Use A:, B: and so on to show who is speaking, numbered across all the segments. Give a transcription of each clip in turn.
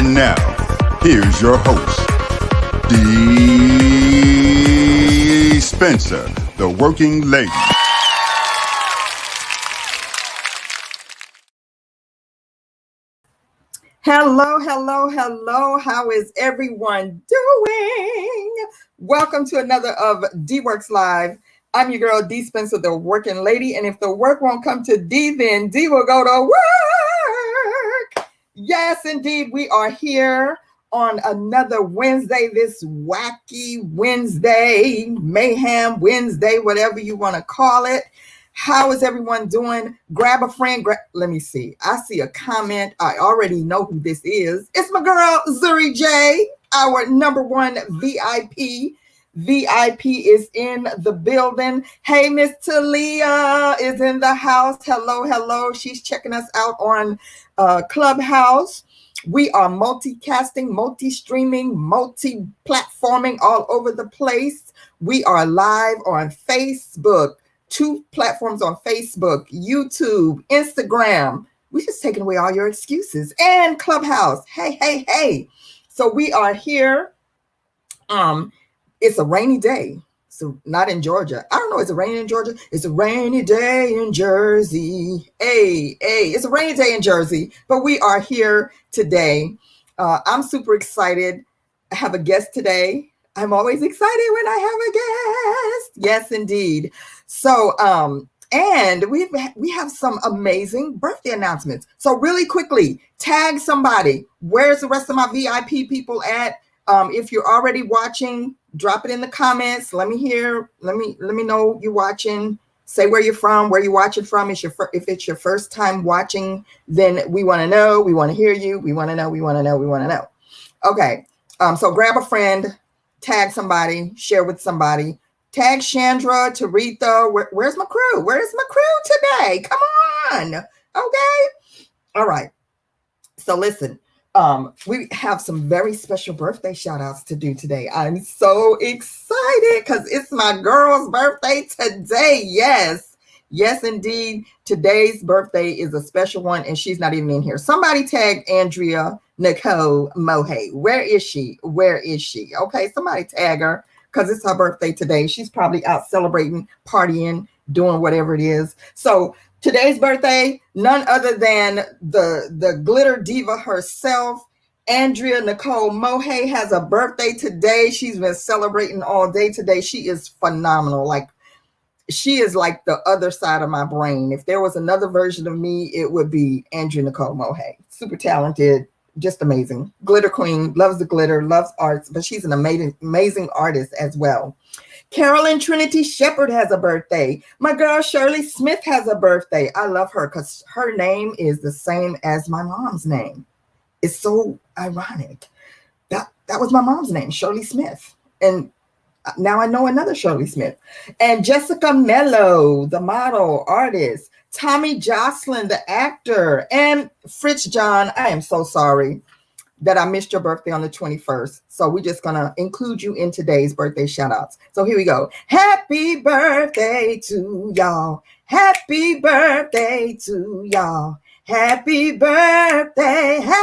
A: And now, here's your host, Dee Spencer, the working lady.
B: Hello, hello, hello. How is everyone doing? Welcome to another of D Works Live. I'm your girl, Dee Spencer, the working lady. And if the work won't come to D, then D will go to work. Yes, indeed. We are here on another Wednesday, this wacky Wednesday, mayhem Wednesday, whatever you want to call it. How is everyone doing? Grab a friend. Let me see. I see a comment. I already know who this is. It's my girl, Zuri J, our number one VIP. VIP is in the building. Hey, Miss Talia is in the house. Hello, hello. She's checking us out on Clubhouse. We are multicasting, multi-streaming, multi-platforming all over the place. We are live on Facebook. 2 platforms on Facebook, YouTube, Instagram. We're just taking away all your excuses. And Clubhouse. Hey, hey, hey. So we are here. It's a rainy day. So not in Georgia. I don't know. Is it raining in Georgia? It's a rainy day in Jersey. Hey, hey. It's a rainy day in Jersey. But we are here today. I'm super excited. I have a guest today. I'm always excited when I have a guest. Yes, indeed. So, and we have some amazing birthday announcements. So really quickly, tag somebody. Where's the rest of my VIP people at? If you're already watching, drop it in the comments. Let me hear. Let me know you're watching. Say where you're from, where you're watching from. If it's your first time watching, then we want to know. We want to hear you. We want to know. We want to know. We want to know. Okay. So grab a friend. Tag somebody, share with somebody. Tag Chandra, Taretha. Where's my crew? Where's my crew today? Come on. Okay. All right. So listen, we have some very special birthday shout outs to do today. I'm so excited because it's my girl's birthday today. Yes. Yes, indeed. Today's birthday is a special one, and she's not even in here. Somebody tag Andrea Nicole Moje. Where is she? Where is she? Okay, somebody tag her because it's her birthday today. She's probably out celebrating, partying, doing whatever it is. So today's birthday, none other than the glitter diva herself, Andrea Nicole Moje, has a birthday today. She's been celebrating all day today. She is phenomenal. She is like the other side of my brain. If there was another version of me, it would be Andrea Nicole Moje. Super talented, just amazing. Glitter queen, loves the glitter, loves arts, but she's an amazing artist as well. Carolyn Trinity Shepherd has a birthday. My girl Shirley Smith has a birthday. I love her because her name is the same as my mom's name. It's so ironic. That was my mom's name, Shirley Smith. And now I know another Shirley Smith. And Jessica Mello, the model, artist. Tommy Jocelyn, the actor. And Fritz John, I am so sorry that I missed your birthday on the 21st. So we're just going to include you in today's birthday shout outs. So here we go. Happy birthday to y'all. Happy birthday to y'all. Happy birthday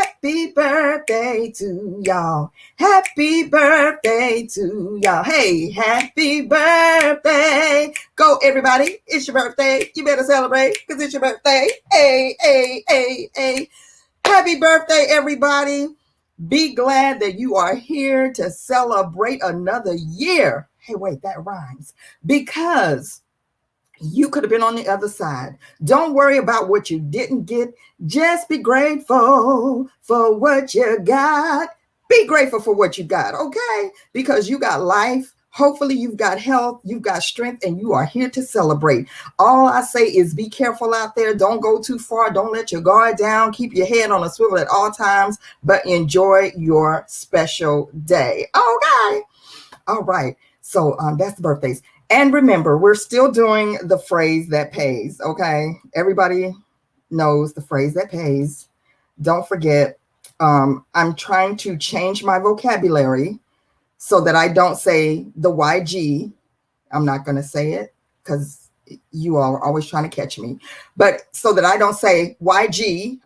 B: to y'all. Happy birthday to y'all. Hey, happy birthday. Go, everybody. It's your birthday. You better celebrate because it's your birthday. Hey, hey, hey, hey. Happy birthday, everybody. Be glad that you are here to celebrate another year. Hey, wait, that rhymes. Because you could have been on the other side. Don't worry about what you didn't get. Just be grateful for what you got. Be grateful for what you got, okay? Because you got life. Hopefully you've got health, you've got strength, and you are here to celebrate. All I say is be careful out there. Don't go too far. Don't let your guard down. Keep your head on a swivel at all times, but enjoy your special day. Okay. All right. So that's the birthdays. And remember, we're still doing the phrase that pays, okay? Everybody knows the phrase that pays. Don't forget, I'm trying to change my vocabulary so that I don't say the YG. I'm not going to say it because you all are always trying to catch me. But so that I don't say YG,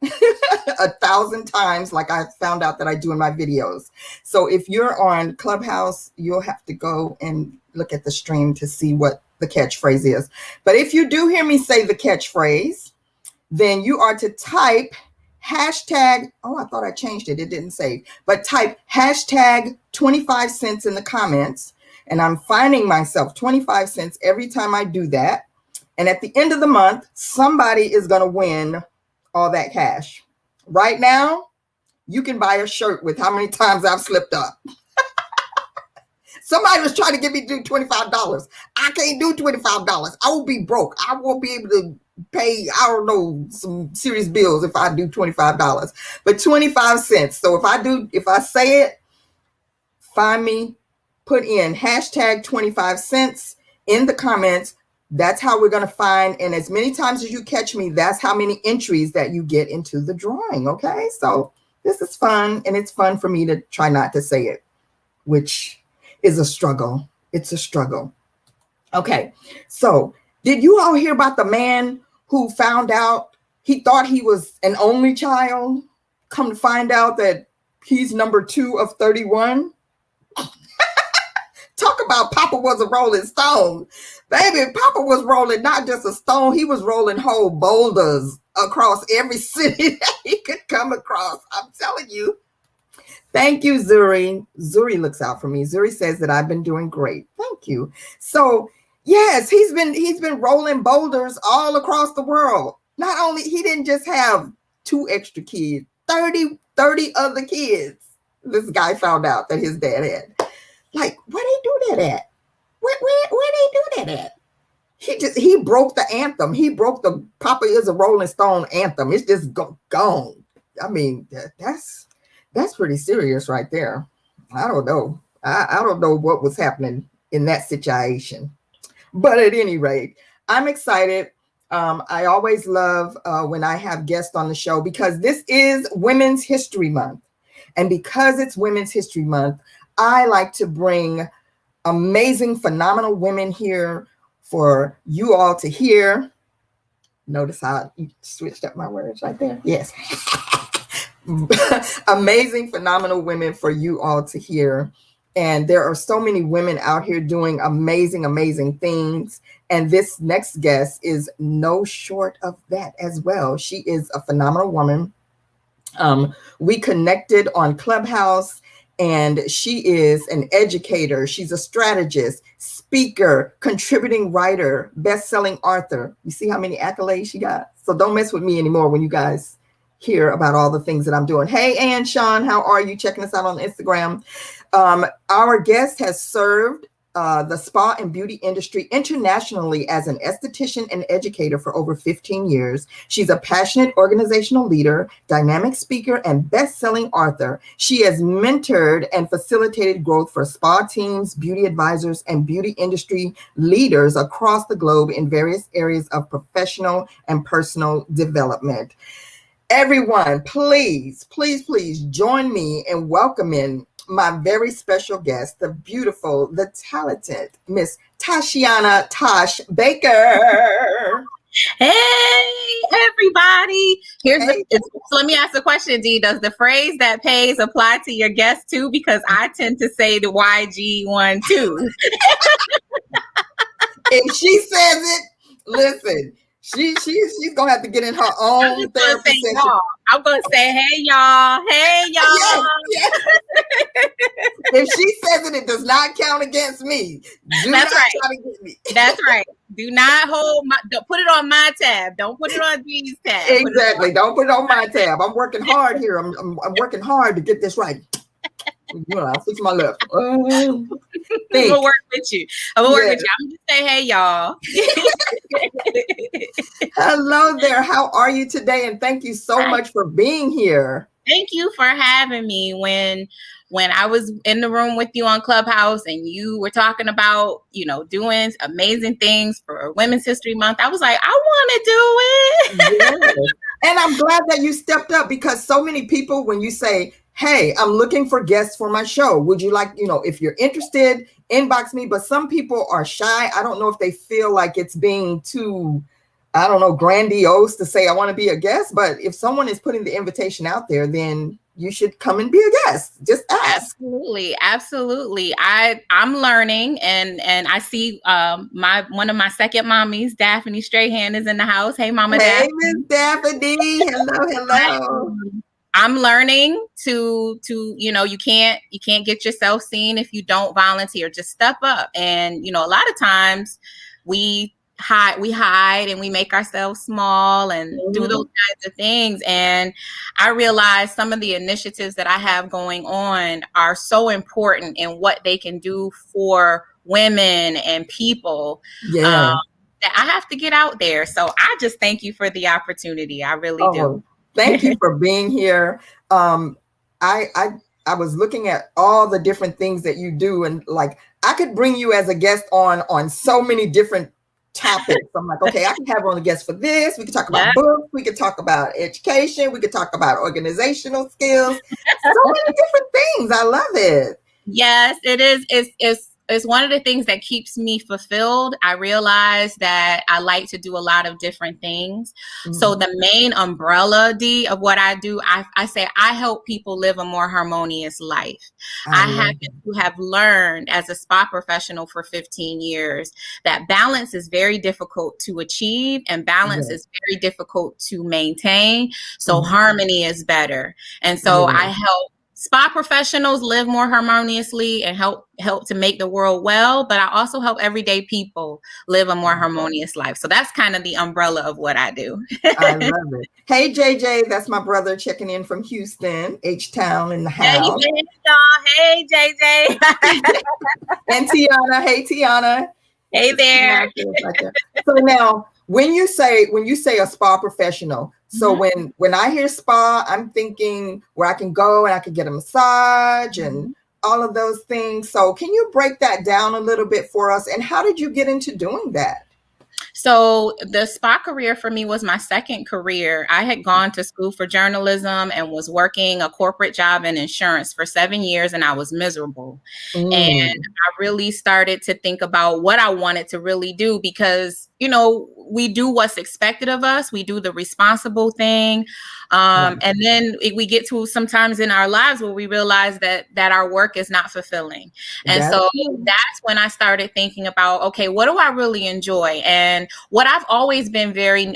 B: 1,000 times like I found out that I do in my videos. So if you're on Clubhouse, you'll have to go and look at the stream to see what the catchphrase is. But if you do hear me say the catchphrase, then you are to type hashtag, oh, I thought I changed it. It didn't save, but type hashtag 25 cents in the comments. And I'm finding myself 25 cents every time I do that. And at the end of the month, somebody is going to win all that cash. Right now, you can buy a shirt with how many times I've slipped up. Somebody was trying to get me to do $25. I can't do $25. I will be broke. I won't be able to pay, I don't know, some serious bills if I do $25. But 25 cents. So if I say it, find me, put in hashtag 25 cents in the comments. That's how we're going to find. And as many times as you catch me, that's how many entries that you get into the drawing. Okay. So this is fun. And it's fun for me to try not to say it, which is a struggle. It's a struggle. Okay. So did you all hear about the man who found out he thought he was an only child? Come to find out that he's number 2 of 31. Talk about Papa was a rolling stone. Baby, Papa was rolling not just a stone, he was rolling whole boulders across every city that he could come across. I'm telling you. Thank you, Zuri. Zuri looks out for me. Zuri says that I've been doing great. Thank you. So, yes, he's been rolling boulders all across the world. Not only, he didn't just have 2 extra kids, 30 other kids. This guy found out that his dad had. Like, where they do that at? Where they do that at? He broke the anthem. He broke the Papa is a Rolling Stone anthem. It's just gone. I mean, that's pretty serious right there. I don't know. I don't know what was happening in that situation. But at any rate, I'm excited. I always love when I have guests on the show because this is Women's History Month. And because it's Women's History Month, I like to bring amazing, phenomenal women here for you all to hear. Notice how you switched up my words right there. Yes. Amazing, phenomenal women for you all to hear. And there are so many women out here doing amazing, amazing things. And this next guest is no short of that as well. She is a phenomenal woman. We connected on Clubhouse. And she is an educator. She's a strategist, speaker, contributing writer, best-selling author. You see how many accolades she got? So don't mess with me anymore when you guys hear about all the things that I'm doing. Hey, Ann Sean, how are you? Checking us out on Instagram. Our guest has served the spa and beauty industry internationally as an esthetician and educator for over 15 years. She's a passionate organizational leader, dynamic speaker, and best-selling author. She has mentored and facilitated growth for spa teams, beauty advisors, and beauty industry leaders across the globe in various areas of professional and personal development. Everyone, please, please, please join me in welcoming my very special guest, the beautiful, the talented Miss Toshiana Tosh Baker.
C: Hey, everybody. So let me ask a question, D. Does the phrase that pays apply to your guest too? Because I tend to say the YG one too.
B: If she says it, listen, she's gonna have to get in her own therapy session.
C: I'm gonna say, hey y'all.
B: Yes, yes. If she says it, it does not count against me.
C: That's right. Try to get me. That's right. Do not don't put it on my tab. Don't put it on D's tab.
B: Exactly. Don't put it on my tab. I'm working hard here. I'm working hard to get this right. I'll fix my lip.
C: I'm gonna work with you. I'm gonna just say, hey y'all.
B: Hello there. How are you today? And thank you so much for being here.
C: Thank you for having me. When I was in the room with you on Clubhouse and you were talking about, doing amazing things for Women's History Month, I was like, I want to do it.
B: Yes. And I'm glad that you stepped up because so many people, when you say, hey, I'm looking for guests for my show. Would you like, if you're interested, inbox me. But some people are shy. I don't know if they feel like it's being too I don't know, grandiose to say I want to be a guest, but if someone is putting the invitation out there, then you should come and be a guest. Just ask.
C: Absolutely. I'm learning, and I see one of my second mommies, Daphne Strahan, is in the house. Hey, Mama.
B: Hey,
C: Daphne.
B: Miss Daphne. Hello.
C: I'm learning to you can't get yourself seen if you don't volunteer. Just step up. And a lot of times we hide and we make ourselves small and do those kinds of things. And I realize some of the initiatives that I have going on are so important in what they can do for women and people.
B: Yeah.
C: That I have to get out there. So I just thank you for the opportunity. I really do.
B: Thank you for being here. I was looking at all the different things that you do, and like I could bring you as a guest on so many different topics. I'm like, okay, I can have on a guest for this. We could talk about books. We could talk about education. We could talk about organizational skills. So many different things. I love it.
C: Yes, it is. It's one of the things that keeps me fulfilled. I realize that I like to do a lot of different things. So the main umbrella, D, of what I do, I say I help people live a more harmonious life. I happen to have learned as a spa professional for 15 years that balance is very difficult to achieve, and balance is very difficult to maintain. So harmony is better. And so I help spa professionals live more harmoniously and help to make the world well, but I also help everyday people live a more harmonious life. So that's kind of the umbrella of what I do.
B: I love it. Hey, JJ, that's my brother checking in from Houston, H-Town in the house.
C: Hey, JJ.
B: And Tiana. Hey, Tiana.
C: Hey there.
B: So now, when you say a spa professional, so when I hear spa, I'm thinking where I can go and I can get a massage and all of those things. So can you break that down a little bit for us? And how did you get into doing that?
C: So the spa career for me was my second career. I had gone to school for journalism and was working a corporate job in insurance for 7 years, and I was miserable. And I really started to think about what I wanted to really do, because, we do what's expected of us. We do the responsible thing. And then we get to sometimes in our lives where we realize that our work is not fulfilling. And so that's when I started thinking about, okay, what do I really enjoy? And what I've always been very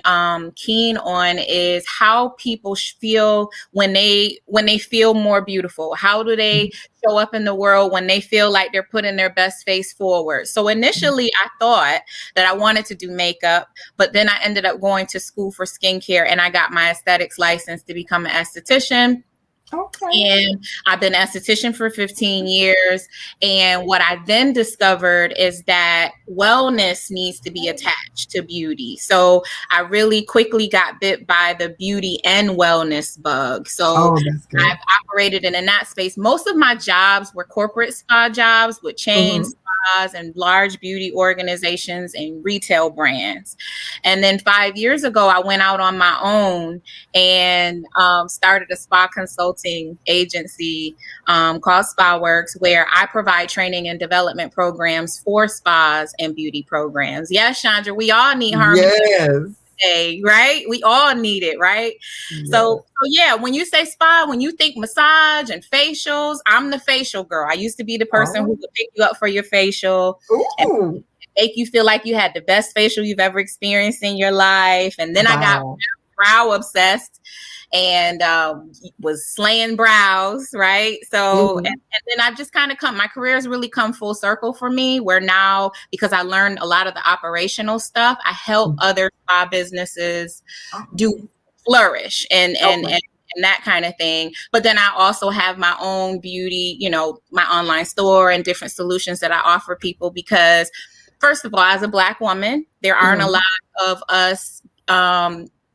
C: keen on is how people feel when they feel more beautiful. How do they show up in the world when they feel like they're putting their best face forward? So initially I thought that I wanted to do makeup, but then I ended up going to school for skincare, and I got my aesthetics license to become an esthetician. Okay. And I've been an esthetician for 15 years. And what I then discovered is that wellness needs to be attached to beauty. So I really quickly got bit by the beauty and wellness bug. So I've operated in that space. Most of my jobs were corporate spa jobs with chains, spas and large beauty organizations and retail brands. And then 5 years ago, I went out on my own and started a spa consulting agency called Spa Works, where I provide training and development programs for spas and beauty programs. Yes, Chandra, we all need harmony. Today, right? We all need it, right? So yeah, when you say spa, when you think massage and facials, I'm the facial girl. I used to be the person who would pick you up for your facial and make you feel like you had the best facial you've ever experienced in your life. And then I got brow obsessed and was slaying brows, right? So, and then I've just kind of my career has really come full circle for me, where now, because I learned a lot of the operational stuff, I help other spa businesses do flourish and that kind of thing. But then I also have my own beauty, my online store and different solutions that I offer people, because first of all, as a Black woman, there aren't a lot of us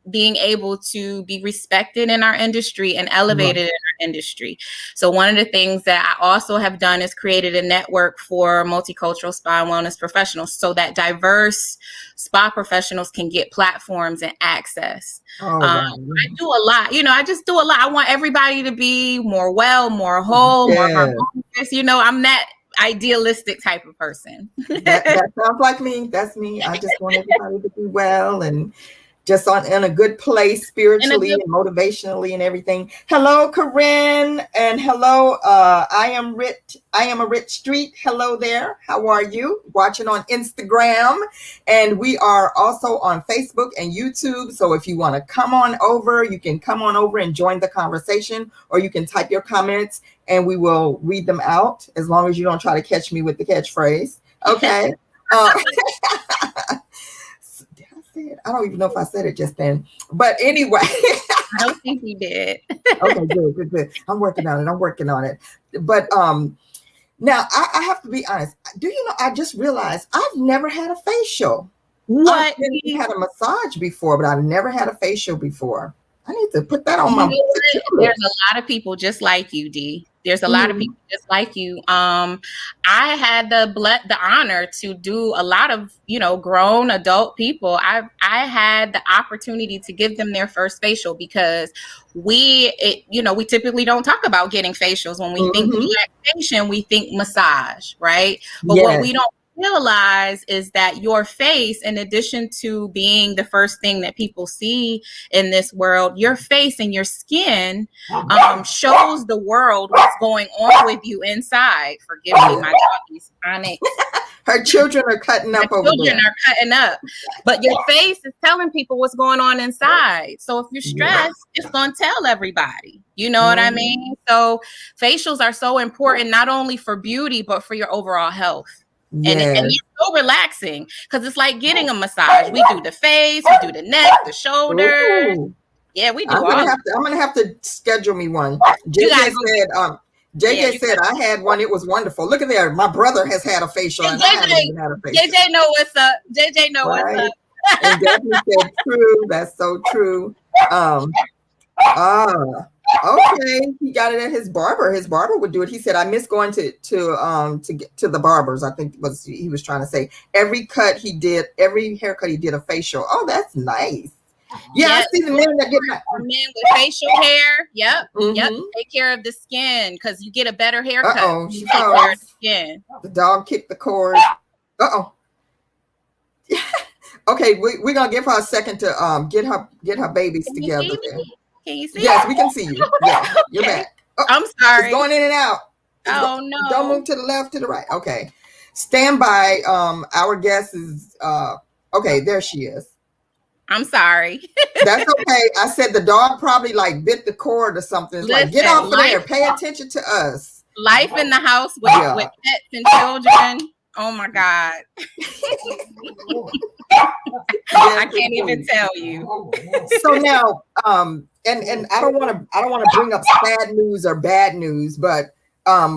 C: being able to be respected in our industry and elevated in our industry. So one of the things that I also have done is created a network for multicultural spa and wellness professionals, so that diverse spa professionals can get platforms and access. I do a lot, I just do a lot. I want everybody to be more well, more whole, more harmonious. I'm that idealistic type of person.
B: That sounds like me. That's me. I just want everybody to be well and just in a good place spiritually and motivationally and everything. Hello, Corinne, and hello, I am a Rich Street. Hello there. How are you? Watching on Instagram, and we are also on Facebook and YouTube. So if you want to come on over, you can come on over and join the conversation, or you can type your comments and we will read them out, as long as you don't try to catch me with the catchphrase. Okay. I don't even know if I said it just then, but anyway.
C: I don't think you did.
B: Okay, good. I'm working on it. But now I have to be honest. Do you know, I just realized I've never had a facial.
C: What?
B: I've had a massage before, but I've never had a facial before. I need to put that on my list.
C: There's a lot of people just like you, Dee. There's a lot of people just like you. I had the honor to do a lot of, grown adult people. I had the opportunity to give them their first facial, because we typically don't talk about getting facials. When we think relaxation, we think massage, right? But what we don't realize is that your face, in addition to being the first thing that people see in this world, your face and your skin shows the world what's going on with you inside. Forgive me, my doggy's chronic.
B: Her children are cutting up over there.
C: Children are cutting up, but your face is telling people what's going on inside. So if you're stressed, it's going to tell everybody. You know what I mean? So facials are so important, not only for beauty, but for your overall health. And it's so relaxing, because it's like getting a massage. We do the face, we do the neck, the shoulders. Ooh. Yeah, we do. I'm
B: gonna have to schedule me one. JJ said I had one. It was wonderful. Look at there. My brother has had a facial, and I haven't even had a facial.
C: JJ know what's up. JJ know what's up.
B: And Debbie said, "True. That's so true." Okay, he got it at his barber. His barber would do it. He said, "I miss going to get to the barbers." I think he was trying to say every haircut he did a facial. Oh, that's nice. Yeah, I see the men that get
C: men with facial hair. Yep. Take care of the skin, because you get a better haircut. You take care of the skin.
B: The dog kicked the cord. Okay, we're gonna give her a second to get her babies together.
C: Can you see?
B: Yes, we can see you. Yeah, you're back.
C: I'm sorry.
B: It's going in and out.
C: No.
B: Don't move to the left, to the right. Okay. Stand by. Our guest is okay, there she is.
C: I'm sorry.
B: That's okay. I said the dog probably bit the cord or something. It's like, get off of there. Pay attention to us.
C: Life in the house with pets and children. Oh my God. I can't even tell you.
B: So now, and I don't want to bring up sad news or bad news, but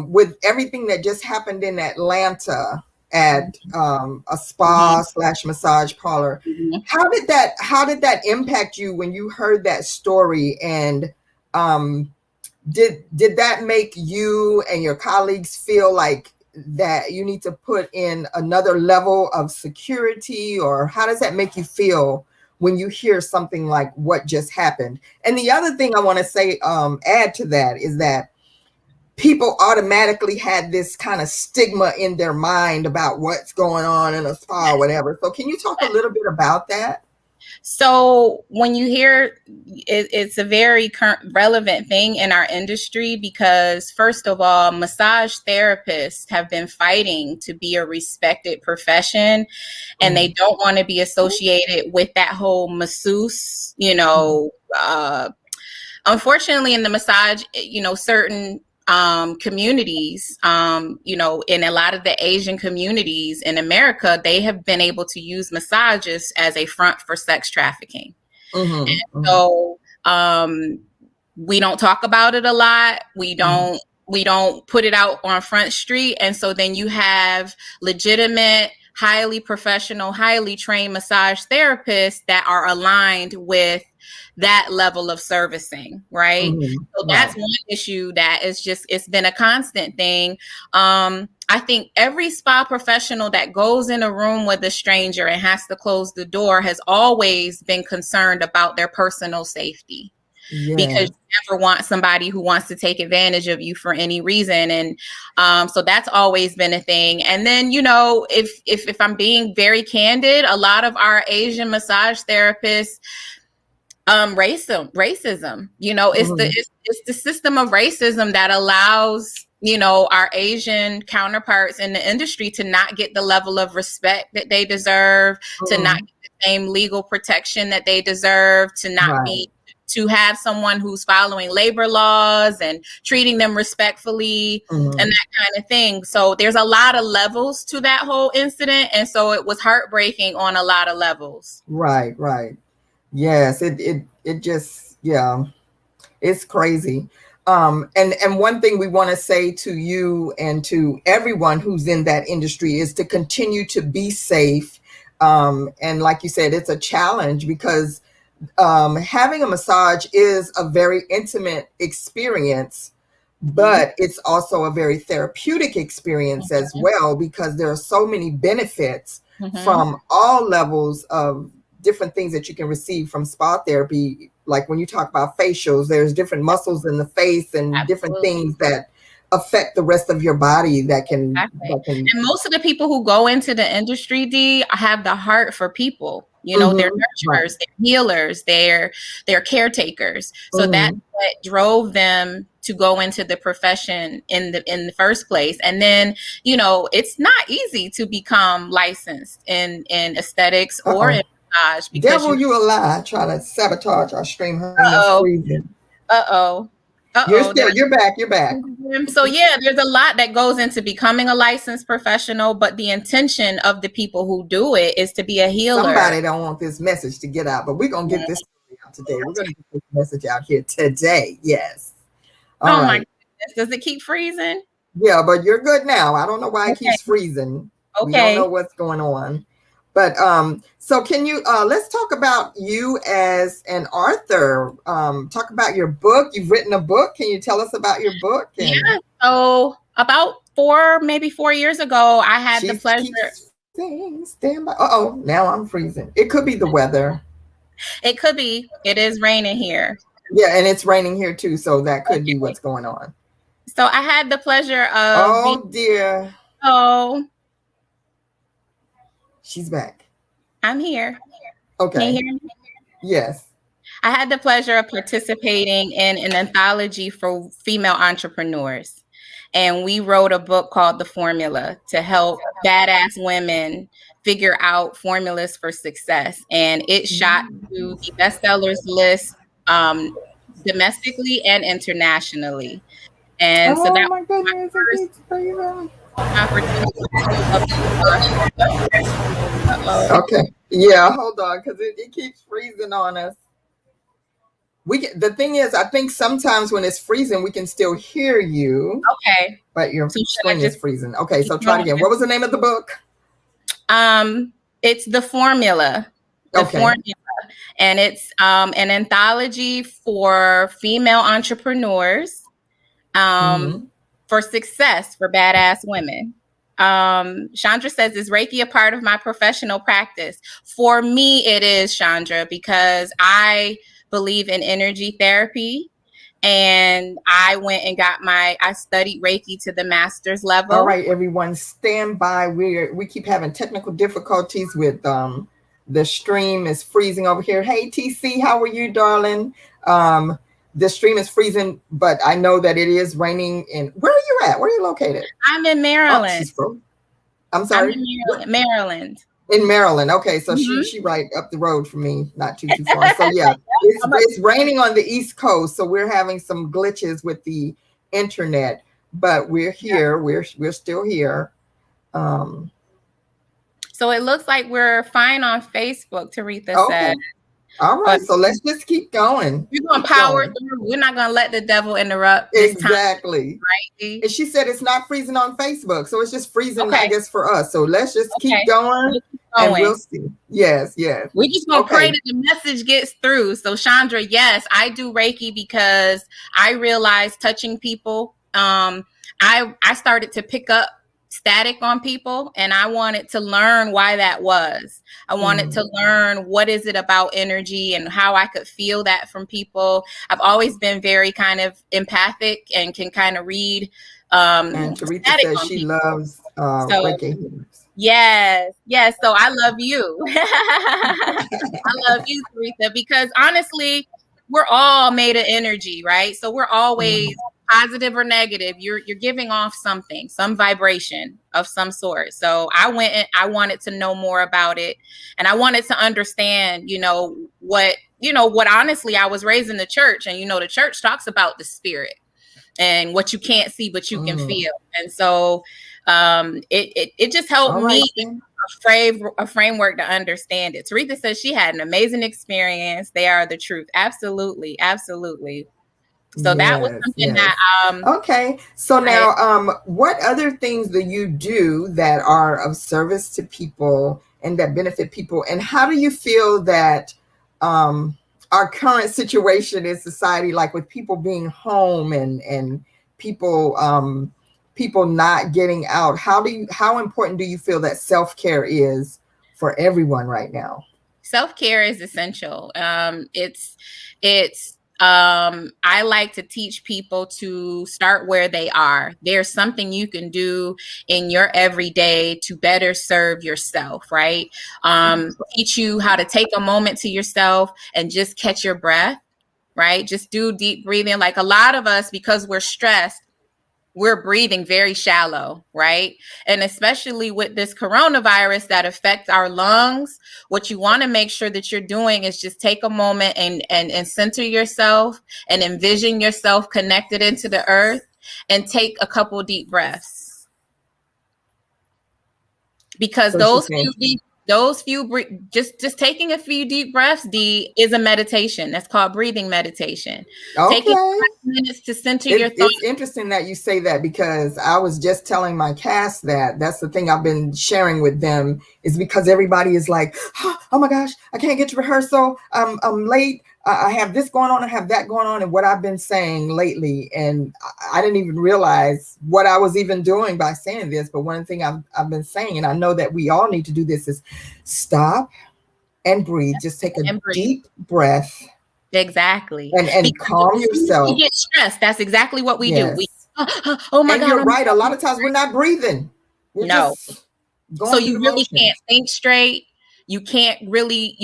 B: with everything that just happened in Atlanta at a spa / massage parlor, how did that impact you when you heard that story? And did that make you and your colleagues feel like that you need to put in another level of security, or how does that make you feel when you hear something like what just happened? And the other thing I want to say, add to that, is that people automatically had this kind of stigma in their mind about what's going on in a spa or whatever. So can you talk a little bit about that?
C: So when you hear it's a very relevant thing in our industry, because first of all, massage therapists have been fighting to be a respected profession, and they don't want to be associated with that whole masseuse, unfortunately in the massage, certain communities, in a lot of the Asian communities in America, they have been able to use massages as a front for sex trafficking. So we don't talk about it a lot. We don't put it out on Front Street. And so then you have legitimate, highly professional, highly trained massage therapists that are aligned with that level of servicing, right? So that's one issue that is it's been a constant thing. I think every spa professional that goes in a room with a stranger and has to close the door has always been concerned about their personal safety. because
B: Yes.
C: you never want somebody who wants to take advantage of you for any reason. And so that's always been a thing. And then, you know, if I'm being very candid, a lot of our Asian massage therapists, racism, you know, it's the system of racism that allows, you know, our Asian counterparts in the industry to not get the level of respect that they deserve, to not get the same legal protection that they deserve, to not to have someone who's following labor laws and treating them respectfully and that kind of thing. So there's a lot of levels to that whole incident. And so it was heartbreaking on a lot of levels.
B: Right. Yes, it just, yeah, it's crazy. And one thing we want to say to you and to everyone who's in that industry is to continue to be safe. And like you said, it's a challenge because having a massage is a very intimate experience, but it's also a very therapeutic experience as well, because there are so many benefits from all levels of different things that you can receive from spa therapy. Like when you talk about facials, there's different muscles in the face and different things that affect the rest of your body that can,
C: and most of the people who go into the industry, D, have the heart for people. You know, they're nurturers, they're healers, they're caretakers. So that's what drove them to go into the profession in the first place. And then, you know, it's not easy to become licensed in aesthetics or in massage.
B: Devil, you a lie, trying to sabotage our stream. You're back.
C: So yeah, there's a lot that goes into becoming a licensed professional, but the intention of the people who do it is to be a healer.
B: Somebody don't want this message to get out, but we're gonna get this out today. We're gonna get this message out here today. Yes.
C: All right. My goodness, does it keep freezing?
B: Yeah, but you're good now. I don't know why it keeps freezing.
C: Okay.
B: We don't know what's going on. But so can you let's talk about you as an author. Talk about your book. You've written a book. Can you tell us about your book?
C: Yeah. So about 4 years ago, I had the pleasure.
B: Stand by. Now I'm freezing. It could be the weather.
C: It could be. It is raining here.
B: Yeah, and it's raining here too. So that could be what's going on.
C: So I had the pleasure of.
B: Oh dear.
C: Oh.
B: She's back.
C: I'm here.
B: Okay.
C: Can you hear me?
B: Yes.
C: I had the pleasure of participating in an anthology for female entrepreneurs. And we wrote a book called The Formula to help badass women figure out formulas for success. And it shot to the bestsellers list domestically and internationally. And so that was my first
B: Okay. Yeah, hold on, because it keeps freezing on us. The thing is, I think sometimes when it's freezing, we can still hear you.
C: Okay.
B: But your screen is freezing. Okay, so try it again. What was the name of the book?
C: It's The Formula. The Formula. And it's an anthology for female entrepreneurs. For success for badass women. Chandra says, is Reiki a part of my professional practice? For me, it is, Chandra, because I believe in energy therapy. And I went and I studied Reiki to the master's level.
B: All right, everyone, stand by. We keep having technical difficulties with the stream is freezing over here. Hey, TC, how are you, darling? The stream is freezing, but I know that it is raining. Where are you at? Where are you located?
C: I'm in Maryland.
B: I'm sorry?
C: I'm in Maryland.
B: In Maryland. Okay, so she right up the road from me, not too far. So yeah, it's raining on the East Coast, so we're having some glitches with the internet, but we're here. Yeah. We're still here.
C: So it looks like we're fine on Facebook, Taretha said.
B: All right, so let's just keep going.
C: We're going to power through. We're not going to let the devil interrupt this
B: exactly.
C: Time, right?
B: And she said it's not freezing on Facebook, so it's just freezing, I guess, for us. So let's just keep going, and we'll see. Yes.
C: We're just going to pray that the message gets through. So Chandra, yes, I do Reiki because I realized touching people, I started to pick up static on people, and I wanted to learn why that was. I wanted to learn what is it about energy and how I could feel that from people. I've always been very kind of empathic and can kind of read
B: and Teresa says she
C: people.
B: loves
C: So,
B: Reiki healers.
C: Yes. So I love you. I love you, Teresa, because honestly, we're all made of energy, right? So we're always positive or negative. You're giving off something, some vibration of some sort. So I went and I wanted to know more about it, and I wanted to understand, what honestly, I was raised in the church, and the church talks about the spirit and what you can't see but you can feel. And so it just helped me a framework to understand it. Teresa says she had an amazing experience. They are the truth. Absolutely. So that was something that
B: okay. So now what other things do you do that are of service to people and that benefit people? And how do you feel that our current situation in society, like with people being home and people not getting out, how important do you feel that self-care is for everyone right now?
C: Self-care is essential. I like to teach people to start where they are. There's something you can do in your everyday to better serve yourself, right? Teach you how to take a moment to yourself and just catch your breath, right? Just do deep breathing. Like a lot of us, because we're stressed, we're breathing very shallow, right? And especially with this coronavirus that affects our lungs, what you want to make sure that you're doing is just take a moment and center yourself and envision yourself connected into the earth and take a couple deep breaths. Because just taking a few deep breaths, is a meditation. That's called breathing meditation.
B: Okay.
C: Taking 5 minutes to center your thoughts.
B: It's interesting that you say that, because I was just telling my cast that's the thing I've been sharing with them, is because everybody is like, oh my gosh, I can't get to rehearsal. I'm late. I have this going on. I have that going on. And what I've been saying lately, and I didn't even realize what I was even doing by saying this. But one thing I've been saying, and I know that we all need to do this, is stop and breathe. Just take a deep breath.
C: Exactly.
B: And calm yourself.
C: You get stressed. That's exactly what we do. Oh my God.
B: You're right. A lot of times we're not breathing. We're just going
C: so you really
B: motions.
C: Can't think straight. You can't really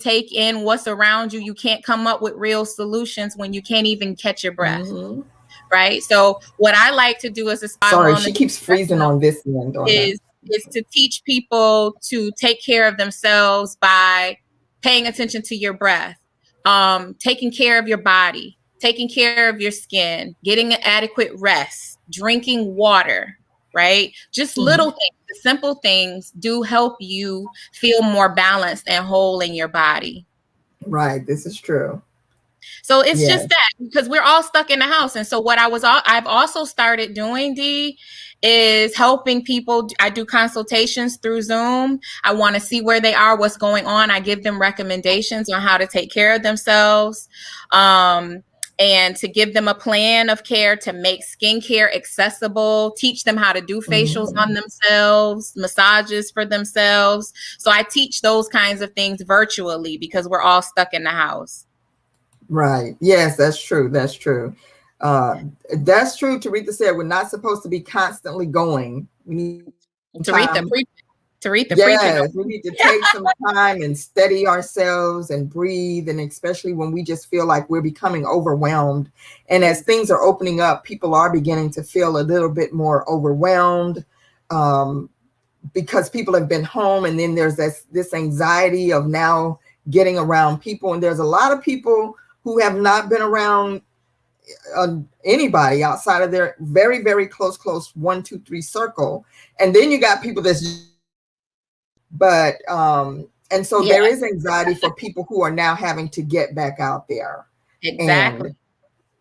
C: take in what's around you. You can't come up with real solutions when you can't even catch your breath. Right. So what I like to do as a
B: sorry, she keeps freezing on this end
C: is to teach people to take care of themselves by paying attention to your breath, taking care of your body, taking care of your skin, getting an adequate rest, drinking water, right? Just little things. The simple things do help you feel more balanced and whole in your body.
B: Right. This is true.
C: So it's just that, because we're all stuck in the house. And so what I've also started doing, Dee, is helping people. I do consultations through Zoom. I want to see where they are, what's going on. I give them recommendations on how to take care of themselves. And to give them a plan of care, to make skincare accessible, teach them how to do facials on themselves, massages for themselves. So I teach those kinds of things virtually because we're all stuck in the house.
B: Right. Yes, that's true. That's true. That's true. Teresa said we're not supposed to be constantly going. We need time. Yes, we need to take some time and steady ourselves and breathe, and especially when we just feel like we're becoming overwhelmed. And as things are opening up, people are beginning to feel a little bit more overwhelmed because people have been home, and then there's this anxiety of now getting around people. And there's a lot of people who have not been around anybody outside of their very, very close 1, 2, 3 circle. And then you got people and so there is anxiety for people who are now having to get back out there.
C: Exactly.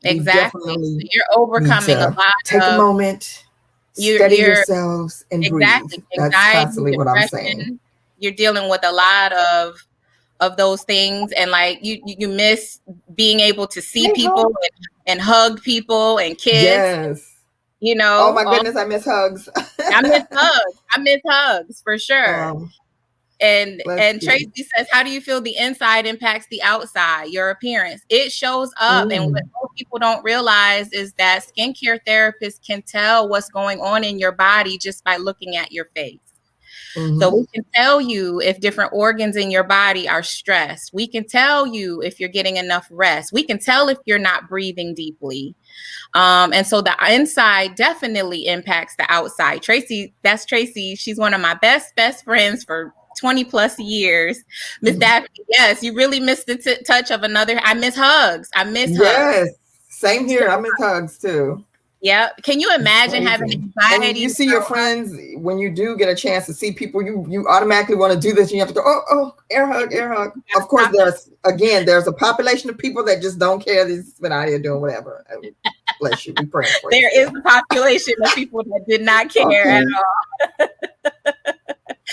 C: So you're overcoming a lot.
B: Take a moment, steady yourselves, and breathe. That's constantly what I'm saying.
C: You're dealing with a lot of those things, and like you miss being able to see people and hug people and kiss. you know.
B: Oh my goodness, I miss hugs.
C: I miss hugs. I miss hugs for sure. And Tracy says, how do you feel the inside impacts the outside, your appearance? It shows up. And what most people don't realize is that skincare therapists can tell what's going on in your body just by looking at your face. So we can tell you if different organs in your body are stressed. We can tell you if you're getting enough rest. We can tell if you're not breathing deeply. And so the inside definitely impacts the outside. Tracy, that's Tracy. She's one of my best friends for 20 plus years. Miss Daphne, yes, you really missed the touch of another. I miss hugs. I miss hugs.
B: Yes, same here. I miss hugs too.
C: Yeah. Can you imagine having anxiety?
B: And you see your friends when you do get a chance to see people, you automatically want to do this and you have to go, oh, air hug. Of course, there's a population of people that just don't care. They've been out here doing whatever. Bless you. We pray for you.
C: There is a population of people that did not care at all.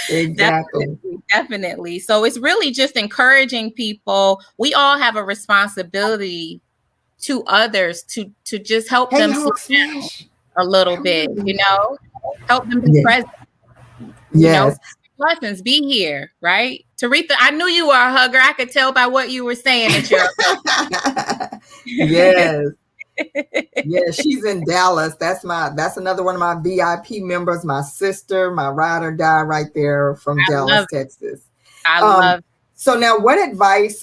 B: Exactly.
C: Definitely. So it's really just encouraging people. We all have a responsibility to others to just help them slow down a little bit, you know, help them be present.
B: Yes.
C: Lessons, be here, right? Taretha, I knew you were a hugger. I could tell by what you were saying that you're a hugger.
B: Yes. Yeah, she's in Dallas. That's another one of my VIP members, my sister, my ride or die right there from Dallas, Texas.
C: I love.
B: So now what advice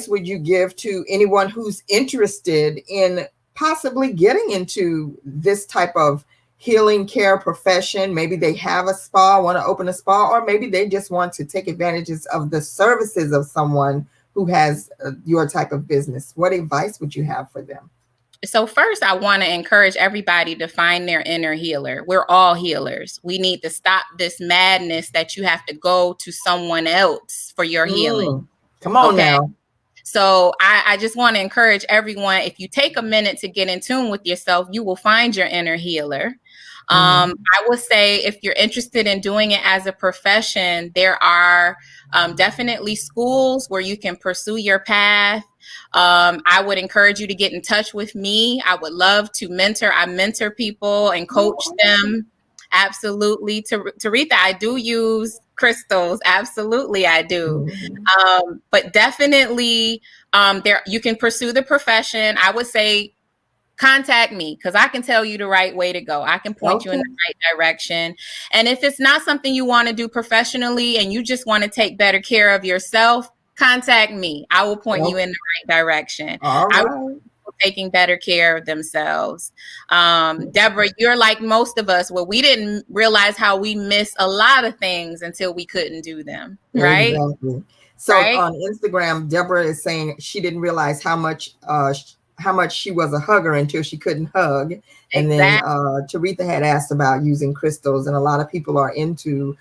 B: would you give to anyone who's interested in possibly getting into this type of healing care profession? Maybe they have a spa, want to open a spa, or maybe they just want to take advantages of the services of someone who has your type of business. What advice would you have for them?
C: So first, I want to encourage everybody to find their inner healer. We're all healers. We need to stop this madness that you have to go to someone else for your healing.
B: Come on now.
C: So I just want to encourage everyone, if you take a minute to get in tune with yourself, you will find your inner healer. I would say if you're interested in doing it as a profession, there are definitely schools where you can pursue your path. I would encourage you to get in touch with me. I would love to mentor. I mentor people and coach them. Absolutely. Taretha, I do use crystals. Absolutely, I do. But definitely there you can pursue the profession. I would say contact me because I can tell you the right way to go. I can point you in the right direction. And if it's not something you want to do professionally and you just want to take better care of yourself, contact me. I will point you in the right direction. I will taking better care of themselves. Deborah, you're like most of us where we didn't realize how we miss a lot of things until we couldn't do them. Right.
B: Exactly. So on Instagram, Deborah is saying she didn't realize how much she was a hugger until she couldn't hug. And then Taretha had asked about using crystals, and a lot of people are into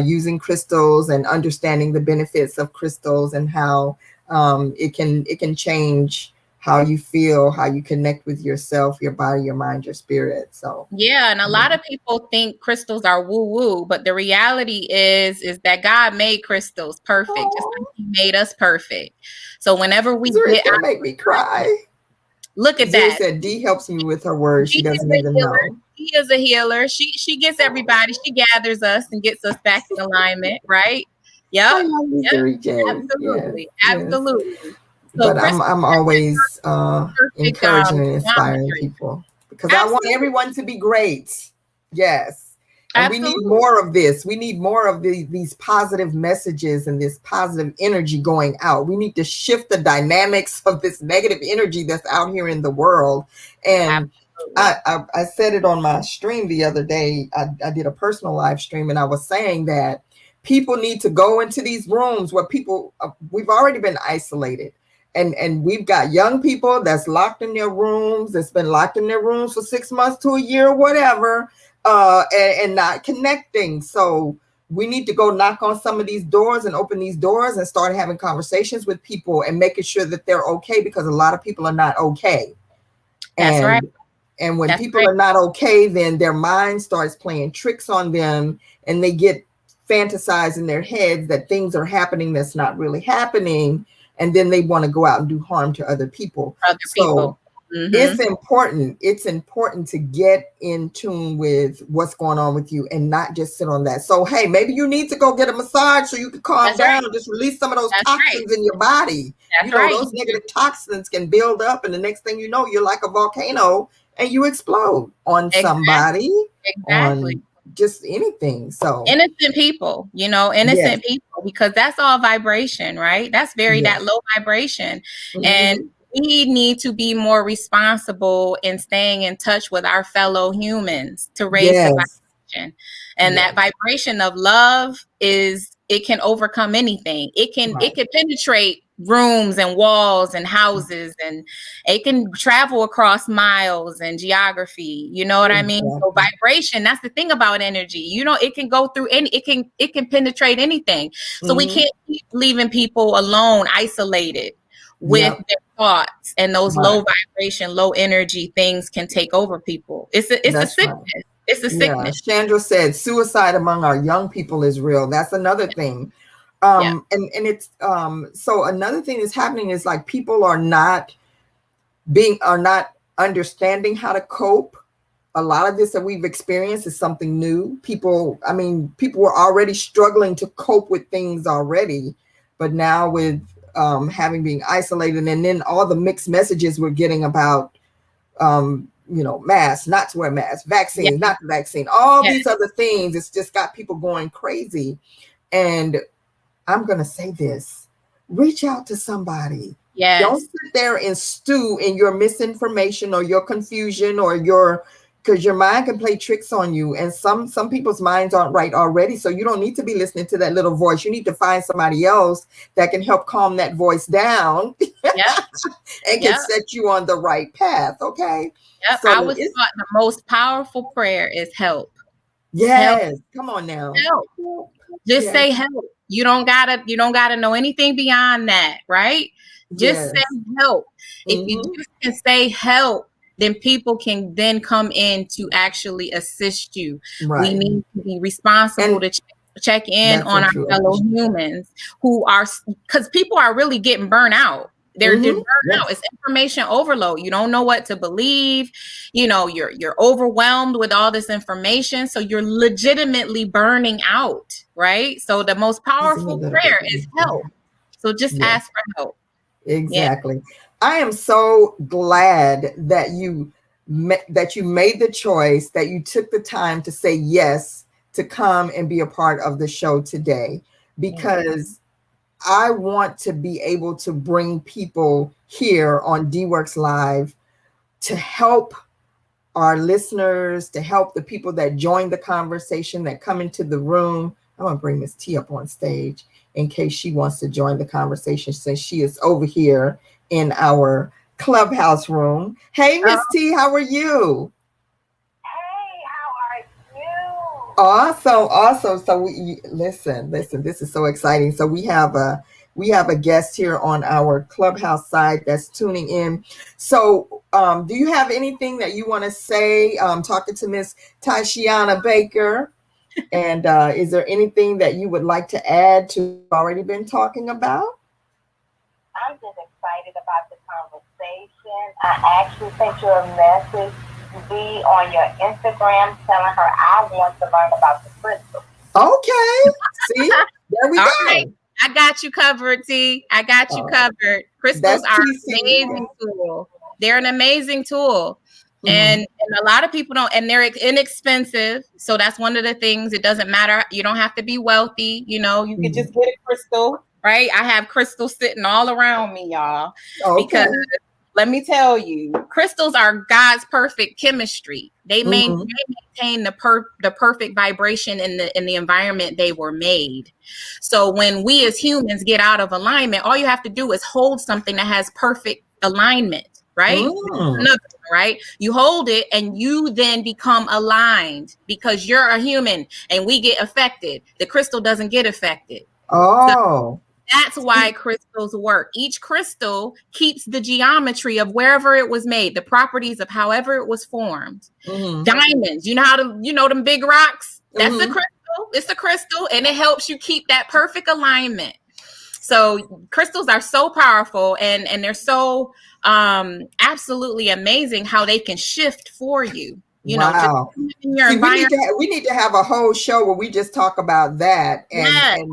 B: using crystals and understanding the benefits of crystals and how it can change how you feel, how you connect with yourself, your body, your mind, your spirit. So
C: yeah, and a lot of people think crystals are woo-woo, but the reality is that God made crystals perfect, just like He made us perfect. So whenever we get out,
B: make me cry.
C: Look at that.
B: Said D helps me with her words. She doesn't even know.
C: She is a healer. She gets everybody. She gathers us and gets us back in alignment, right? Yep. Absolutely.
B: Yes.
C: Absolutely.
B: So but I'm always encouraging and inspiring people because I want everyone to be great. Yes. And we need more of this. We need more of these positive messages and this positive energy going out. We need to shift the dynamics of this negative energy that's out here in the world. And I said it on my stream the other day. I did a personal live stream and I was saying that people need to go into these rooms where people, we've already been isolated. And we've got young people that's locked in their rooms, that's been locked in their rooms for 6 months to a year or whatever, and not connecting. So we need to go knock on some of these doors and open these doors and start having conversations with people and making sure that they're okay, because a lot of people are not okay.
C: That's right.
B: And when people are not okay, then their mind starts playing tricks on them and they get fantasized in their heads that things are happening that's not really happening. And then they want to go out and do harm to other people. it's important. It's important to get in tune with what's going on with you and not just sit on that. So, hey, maybe you need to go get a massage so you can calm down and just release some of those toxins in your body. Those negative toxins can build up, and the next thing you know, you're like a volcano and you explode on somebody, on just anything. So
C: innocent people, innocent people, because that's all vibration, right? That's that low vibration. And we need to be more responsible in staying in touch with our fellow humans to raise the vibration. And that vibration of love it can overcome anything. It can penetrate rooms and walls and houses, and it can travel across miles and geography. You know what I mean? So vibration, that's the thing about energy. It can go through it can penetrate anything. So we can't keep leaving people alone, isolated with their thoughts, and those low vibration, low energy things can take over people. It's a sickness. It's a sickness.
B: Chandra said suicide among our young people is real. That's another thing. And it's so another thing that's happening is like people are not understanding how to cope. A lot of this that we've experienced is something new. People were already struggling to cope with things already, but now with having been isolated, and then all the mixed messages we're getting about masks, not to wear masks, vaccines, not the vaccine, all these other things. It's just got people going crazy. And I'm going to say this, reach out to somebody. Don't sit there and stew in your misinformation or your confusion because your mind can play tricks on you. And some people's minds aren't right already. So you don't need to be listening to that little voice. You need to find somebody else that can help calm that voice down and can set you on the right path. Okay.
C: Yep. So I was taught the most powerful prayer is help.
B: Yes.
C: Help.
B: Come on now.
C: Help. Just say help. You don't gotta know anything beyond that, right? Just say help. If you just can say help, then people can then come in to actually assist you. We need to be responsible to check in on our fellow humans because people are really getting burnt out. They're burnt out. It's information overload. You don't know what to believe. You're overwhelmed with all this information. So you're legitimately burning out, right? So the most powerful prayer is help. So just ask for help.
B: Exactly. I am so glad that you made the choice, that you took the time to say yes to come and be a part of the show today, because I want to be able to bring people here on DWorks Live to help our listeners, to help the people that join the conversation, that come into the room. I'm going to bring Miss T up on stage in case she wants to join the conversation, since she is over here in our clubhouse room. Hey, Miss T, how are you? Awesome. So listen, this is so exciting. So we have a guest here on our clubhouse side that's tuning in. So do you have anything that you want to say? Talking to Miss Toshiana Baker. And is there anything that you would like to add to what we've already been talking about?
D: I'm just excited about the conversation. I actually sent you a message be on your Instagram telling her I want to learn about the crystals.
B: Okay. See, there we go. Right.
C: I got you covered, T. I got you covered. Crystals are an amazing tool. They're an amazing tool. And a lot of people don't, and they're inexpensive. So that's one of the things. It doesn't matter. You don't have to be wealthy. You can just get a crystal, right? I have crystals sitting all around me, y'all. Because let me tell you, crystals are God's perfect chemistry. They maintain the perfect vibration in the environment they were made. So when we as humans get out of alignment, all you have to do is hold something that has perfect alignment, right? Right? You hold it and you then become aligned because you're a human and we get affected. The crystal doesn't get affected. So that's why crystals work. Each crystal keeps the geometry of wherever it was made, the properties of however it was formed. Diamonds, them big rocks? That's a crystal. It's a crystal, and it helps you keep that perfect alignment. So crystals are so powerful, and they're so absolutely amazing how they can shift for you. You know, just
B: Wow.
C: in your
B: See,
C: environment.
B: we need to have a whole show where we just talk about that and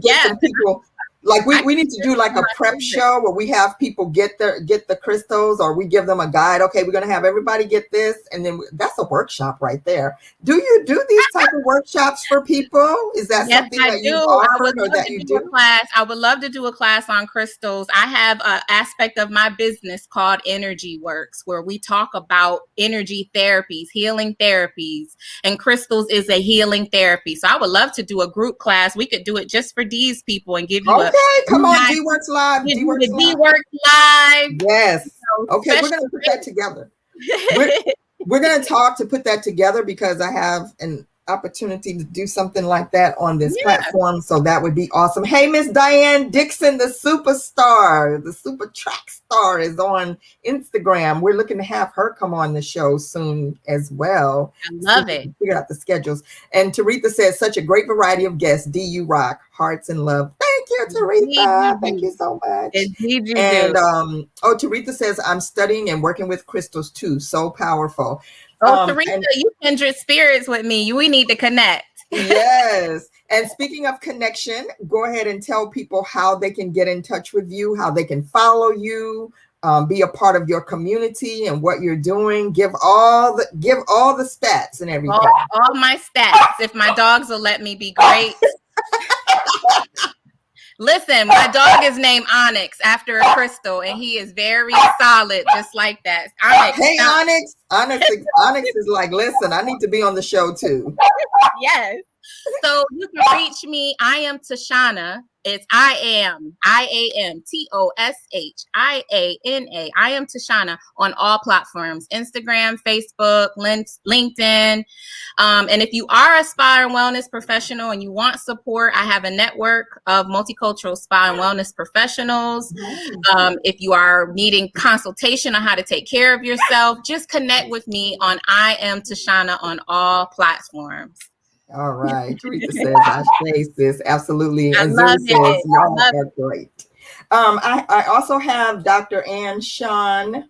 B: get some people. Like we need to do like a prep show where we have people get the crystals, or we give them a guide. Okay, we're gonna have everybody get this, and then that's a workshop right there. Do you do these type of workshops for people? Is that
C: Yes,
B: something
C: I
B: that
C: do.
B: you
C: I
B: offer
C: would
B: or
C: love
B: that
C: to
B: you
C: do a
B: do?
C: class. I would love to do a class on crystals. I have an aspect of my business called Energy Works, where we talk about energy therapies, healing therapies, and crystals is a healing therapy. So I would love to do a group class. We could do it just for these people and give you
B: Okay, come on, D-Works Live. D-Works
C: the
B: Live.
C: D-Works Live.
B: Yes.
C: You know,
B: Okay, we're gonna put that together. We're going to talk to put that together because I have an opportunity to do something like that on this platform. So that would be awesome. Hey, Miss Diane Dixon, the superstar, the super track star, is on Instagram. We're looking to have her come on the show soon as well.
C: I love it.
B: Figure out the schedules. And Taretha says, such a great variety of guests. DU Rock, hearts and love. Thank you, Taretha. Thank you so much.
C: Indeed you
B: And
C: do.
B: Taretha says, I'm studying and working with crystals too. So powerful.
C: Taretha, you kindred spirits with me. We need to connect.
B: Yes. And speaking of connection, go ahead and tell people how they can get in touch with you, how they can follow you, be a part of your community and what you're doing. Give all the stats and everything.
C: All my stats. If my dogs will let me be great. Listen, my dog is named Onyx after a crystal, and he is very solid, just like that. Onyx.
B: Hey, Onyx. Onyx is like, listen, I need to be on the show too.
C: Yes. So you can reach me. I am Toshiana. It's IAM TOSHIANA. I am Toshiana on all platforms: Instagram, Facebook, LinkedIn. And if you are a spa and wellness professional and you want support, I have a network of multicultural spa and wellness professionals. If you are needing consultation on how to take care of yourself, just connect with me on I am Toshiana on all platforms.
B: All right. Teresa says, I say sis. Absolutely. And Zoe says, y'all are great. I also have Dr. Ann Sean,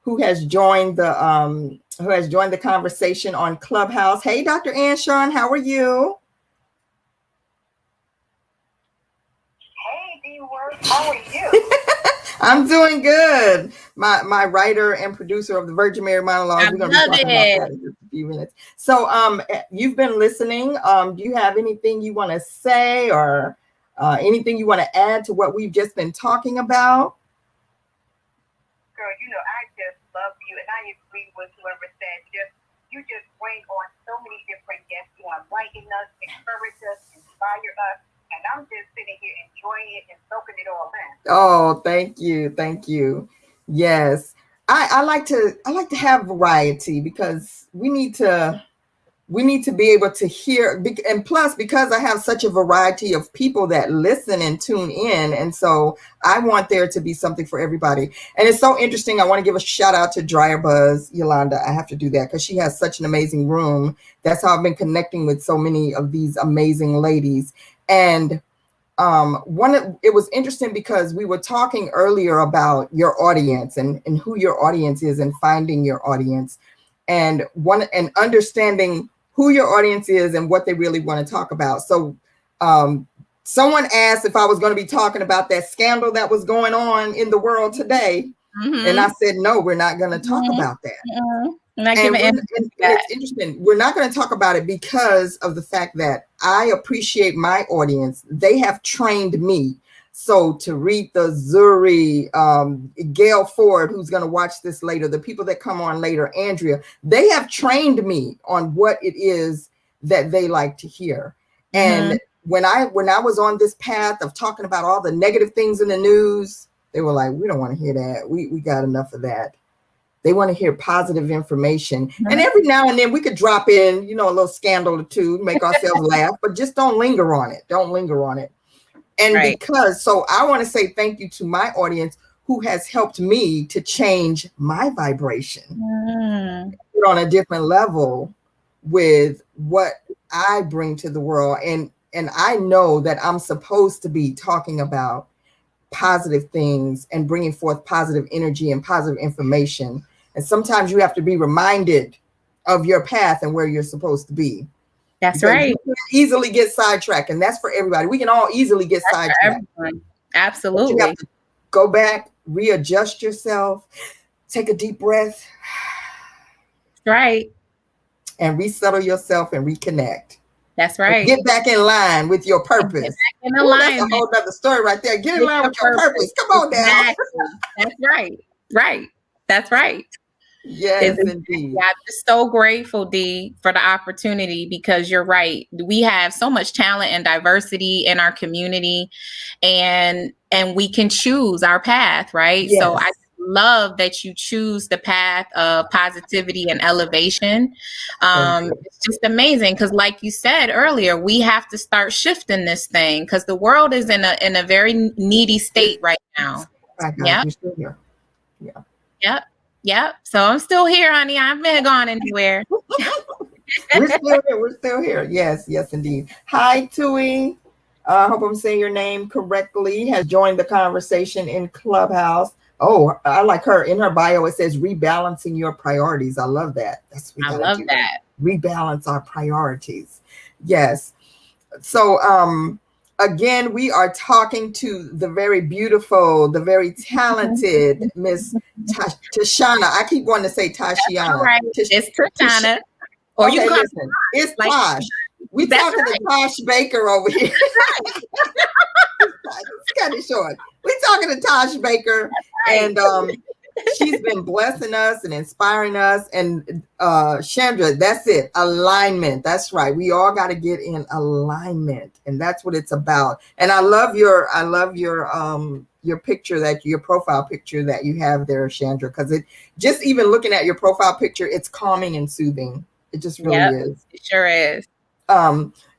B: who has joined the conversation on Clubhouse. Hey, Dr. Ann Sean, how are you?
D: Hey, D-Works, how are you?
B: I'm doing good. My writer and producer of the Virgin Mary Monologues. We're going to be talking about that in just a few minutes. So you've been listening. Do you have anything you want to say or anything you want to add to what we've just been talking about?
D: Girl, I just love you, and I agree with whoever said you just bring on so many different guests. You enlighten us, encourage us, inspire us. And I'm just sitting here enjoying it and soaking it all in.
B: Oh, thank you. Yes, I like to have variety because we need to be able to hear, and plus because I have such a variety of people that listen and tune in, and so I want there to be something for everybody. And it's so interesting. I want to give a shout out to Dryer Buzz Yolanda. I have to do that because she has such an amazing room. That's how I've been connecting with so many of these amazing ladies. And it was interesting because we were talking earlier about your audience and who your audience is and finding your audience and understanding who your audience is and what they really want to talk about. So someone asked if I was going to be talking about that scandal that was going on in the world today. Mm-hmm. And I said, no, we're not going to talk about that. Mm-hmm. And it's interesting. We're not going to talk about it because of the fact that I appreciate my audience. They have trained me. So Taretha, Zuri, Gail Ford, who's going to watch this later, the people that come on later, Andrea, they have trained me on what it is that they like to hear. Mm-hmm. And when I was on this path of talking about all the negative things in the news, they were like, we don't want to hear that. We got enough of that. They want to hear positive information. Mm-hmm. And every now and then we could drop in, a little scandal or two, make ourselves laugh, but just don't linger on it. And so I want to say thank you to my audience who has helped me to change my vibration on a different level with what I bring to the world. And I know that I'm supposed to be talking about positive things and bringing forth positive energy and positive information. And sometimes you have to be reminded of your path and where you're supposed to be.
C: That's
B: because
C: right.
B: you can easily get sidetracked, and that's for everybody. We can all easily get sidetracked.
C: Absolutely.
B: But you have to go back, readjust yourself, take a deep breath.
C: Right.
B: And resettle yourself and reconnect.
C: That's right.
B: And get back in line with your purpose.
C: Get back in alignment.
B: That's a whole other story right there. Get in line with your purpose. Come on now.
C: Exactly. That's right. Right. That's right.
B: Yes, indeed.
C: I'm just so grateful, Dee, for the opportunity, because you're right. We have so much talent and diversity in our community, and we can choose our path, right?
B: Yes.
C: So I love that you choose the path of positivity and elevation. It's just amazing because, like you said earlier, we have to start shifting this thing because the world is in a very needy state right now.
B: Yeah. You're still here. Yeah.
C: Yep. So I'm still here, honey. I haven't gone anywhere.
B: We're still here. Yes, indeed. Hi, Tui. I hope I'm saying your name correctly. Has joined the conversation in Clubhouse. Oh, I like her. In her bio, it says rebalancing your priorities. I love that.
C: I love that.
B: Rebalance our priorities. Yes. So, again, we are talking to the very beautiful, the very talented Miss Toshiana. I keep wanting to say Toshiana.
C: Right. It's Toshiana.
B: Or okay, you can listen. It's like, Tosh. We talking to Tosh Baker over here. It's kind of short. We're talking to Tosh Baker, and she's been blessing us and inspiring us. And Chandra, that's it. Alignment. That's right. We all got to get in alignment, and that's what it's about. And I love your picture, that your profile picture that you have there, Chandra, because it just, even looking at your profile picture, it's calming and soothing. It just really is.
C: It sure is.